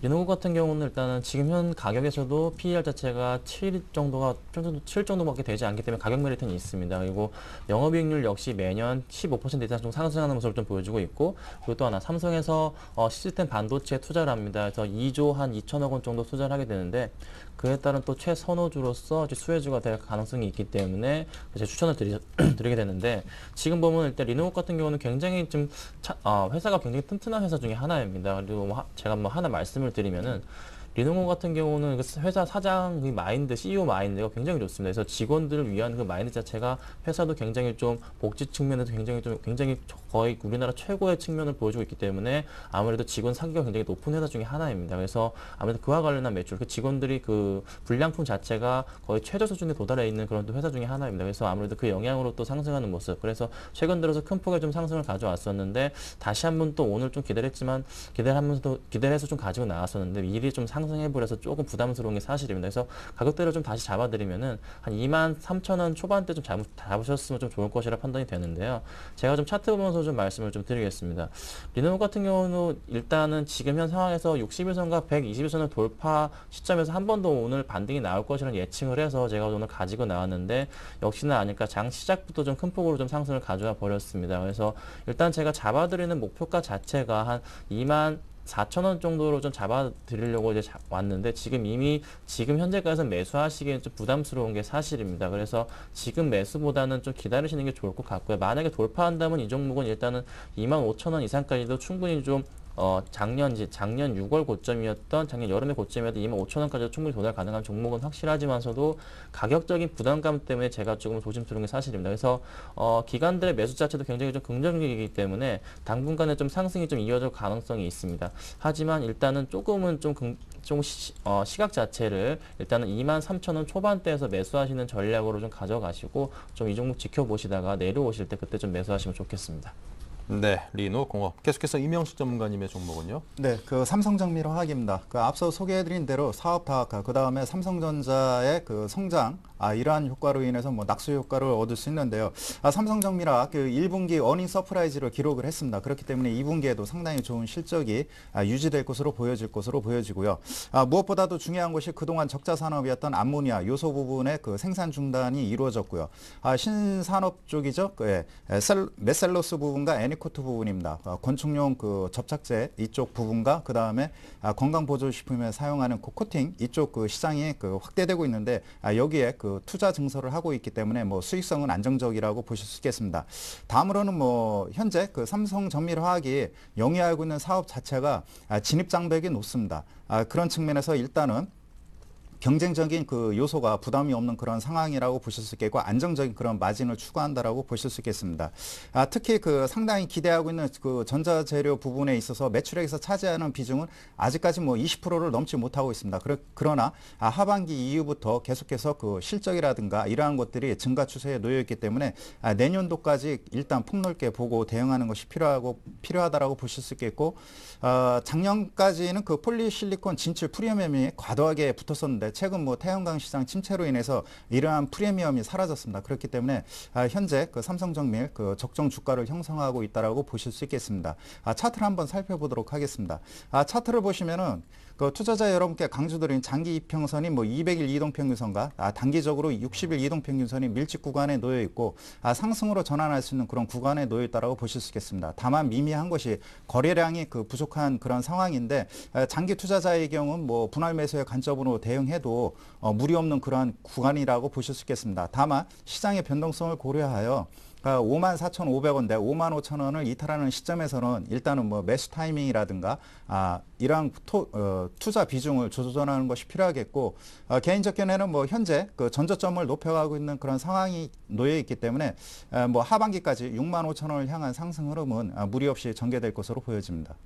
리노공 같은 경우는 일단은 지금 현 가격에서도 PER 자체가 7 정도밖에 되지 않기 때문에 가격 메리트는 있습니다. 그리고 영업이익률 역시 매년 15% 이상 좀 상승하는 모습을 좀 보여주고 있고 그리고 또 하나 삼성에서 시스템 반도체에 투자를 합니다. 그래서 2조 한 2천억 원 정도 투자를 하게 되는데 그에 따른 또 최선호주로서 수혜주가 될 가능성이 있기 때문에 제 추천을 드리게 되는데 지금 보면 일단 리노공 같은 경우는 굉장히 좀 회사가 굉장히 튼튼한 회사 중에 하나입니다. 그리고 제가 하나 말씀을 드리면은 리노공 같은 경우는 그 회사 사장 그 마인드, CEO 마인드가 굉장히 좋습니다. 그래서 직원들을 위한 그 마인드 자체가 회사도 굉장히 좀 복지 측면에서 굉장히 거의 우리나라 최고의 측면을 보여주고 있기 때문에 아무래도 직원 사기가 굉장히 높은 회사 중에 하나입니다. 그래서 아무래도 그와 관련한 매출, 그 직원들이 그 불량품 자체가 거의 최저 수준에 도달해 있는 그런 또 회사 중에 하나입니다. 그래서 아무래도 그 영향으로 또 상승하는 모습. 그래서 최근 들어서 큰 폭의 좀 상승을 가져왔었는데 다시 한번 또 오늘 좀 기대를 해서 좀 가지고 나왔었는데 미리 좀 상승해버려서 조금 부담스러운 게 사실입니다. 그래서 가격대를 좀 다시 잡아드리면은 한 23,000원 초반대 좀 잡으셨으면 좀 좋을 것이라 판단이 되는데요. 제가 좀 차트 보면서 좀 말씀을 좀 드리겠습니다. 리노공 같은 경우는 일단은 지금 현 상황에서 61선과 121선을 돌파 시점에서 한 번 더 오늘 반등이 나올 것이라는 예측을 해서 제가 오늘 가지고 나왔는데 역시나 아니까 장 시작부터 좀 큰 폭으로 좀 상승을 가져와 버렸습니다. 그래서 일단 제가 잡아드리는 목표가 자체가 한 24,000원 정도로 좀 잡아드리려고 이제 왔는데 지금 현재까지는 매수하시기엔 좀 부담스러운 게 사실입니다. 그래서 지금 매수보다는 좀 기다리시는 게 좋을 것 같고요. 만약에 돌파한다면 이 종목은 일단은 25,000원 이상까지도 충분히 좀 작년 6월 고점이었던 작년 여름의 고점이었던 25,000원까지도 충분히 도달 가능한 종목은 확실하지만서도 가격적인 부담감 때문에 제가 조금 조심스러운 게 사실입니다. 그래서 기관들의 매수 자체도 굉장히 좀 긍정적이기 때문에 당분간에 좀 상승이 좀 이어질 가능성이 있습니다. 하지만 일단은 조금은 좀 좀 시각 자체를 일단은 23,000원 초반대에서 매수하시는 전략으로 좀 가져가시고 좀 이 종목 지켜보시다가 내려오실 때 그때 좀 매수하시면 좋겠습니다. 네, 리노공업. 계속해서 이명수 전문가님의 종목은요? 네, 그 삼성정밀화학입니다. 그 앞서 소개해드린 대로 사업 다각화, 그 다음에 삼성전자의 그 성장, 이러한 효과로 인해서 뭐 낙수 효과를 얻을 수 있는데요. 삼성정밀화학 그 1분기 어닝 서프라이즈를 기록을 했습니다. 그렇기 때문에 2분기에도 상당히 좋은 실적이 유지될 것으로 보여지고요. 무엇보다도 중요한 것이 그동안 적자 산업이었던 암모니아 요소 부분의 그 생산 중단이 이루어졌고요. 신산업 쪽이죠. 메셀로스 부분과 애니코트 부분입니다. 건축용 그 접착제 이쪽 부분과 그 다음에 건강보조식품에 사용하는 코팅 이쪽 그 시장이 그 확대되고 있는데 여기에 그 투자 증설을 하고 있기 때문에 뭐 수익성은 안정적이라고 보실 수 있겠습니다. 다음으로는 뭐 현재 그 삼성정밀화학이 영위하고 있는 사업 자체가 진입 장벽이 높습니다. 그런 측면에서 일단은 경쟁적인 그 요소가 부담이 없는 그런 상황이라고 보실 수 있겠고 안정적인 그런 마진을 추구한다라고 보실 수 있겠습니다. 특히 그 상당히 기대하고 있는 그 전자재료 부분에 있어서 매출액에서 차지하는 비중은 아직까지 뭐 20%를 넘지 못하고 있습니다. 그러나 하반기 이후부터 계속해서 그 실적이라든가 이러한 것들이 증가 추세에 놓여 있기 때문에 내년도까지 일단 폭넓게 보고 대응하는 것이 필요하다라고 보실 수 있겠고 작년까지는 그 폴리실리콘 진출 프리미엄이 과도하게 붙었었는데 최근 뭐 태양광 시장 침체로 인해서 이러한 프리미엄이 사라졌습니다. 그렇기 때문에 현재 그 삼성정밀 그 적정 주가를 형성하고 있다라고 보실 수 있겠습니다. 차트를 한번 살펴보도록 하겠습니다. 차트를 보시면은 그 투자자 여러분께 강조드린 장기 이평선이 뭐 200일 이동평균선과 단기적으로 60일 이동평균선이 밀집 구간에 놓여 있고 상승으로 전환할 수 있는 그런 구간에 놓여 있다라고 보실 수 있겠습니다. 다만 미미한 것이 거래량이 그 부족한 그런 상황인데 장기 투자자의 경우는 뭐 분할 매수의 관점으로 대응해도 무리 없는 그러한 구간이라고 보실 수 있겠습니다. 다만 시장의 변동성을 고려하여 54,500원대 55,000원을 이탈하는 시점에서는 일단은 뭐 매수 타이밍이라든가 이러한 투자 비중을 조절하는 것이 필요하겠고 개인적 견해는 뭐 현재 그 전저점을 높여가고 있는 그런 상황이 놓여 있기 때문에 뭐 하반기까지 65,000원을 향한 상승 흐름은 무리 없이 전개될 것으로 보여집니다.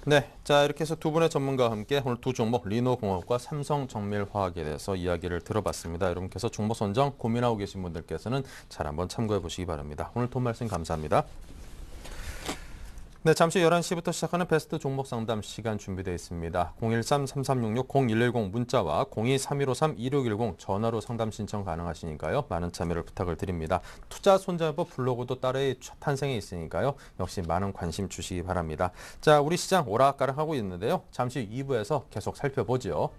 네, 자 이렇게 해서 두 분의 전문가와 함께 오늘 두 종목 리노공업과 삼성정밀화학에 대해서 이야기를 들어봤습니다. 여러분께서 종목 선정 고민하고 계신 분들께서는 잘 한번 참고해 보시기 바랍니다. 오늘 돈 말씀 감사합니다. 네, 잠시 11시부터 시작하는 베스트 종목 상담 시간 준비되어 있습니다. 013-3366-0110 문자와 02-3153-2610 전화로 상담 신청 가능하시니까요. 많은 참여를 부탁을 드립니다. 투자 손자법 블로그도 따로 탄생해 있으니까요. 역시 많은 관심 주시기 바랍니다. 자, 우리 시장 오락가락하고 있는데요. 잠시 2부에서 계속 살펴보죠.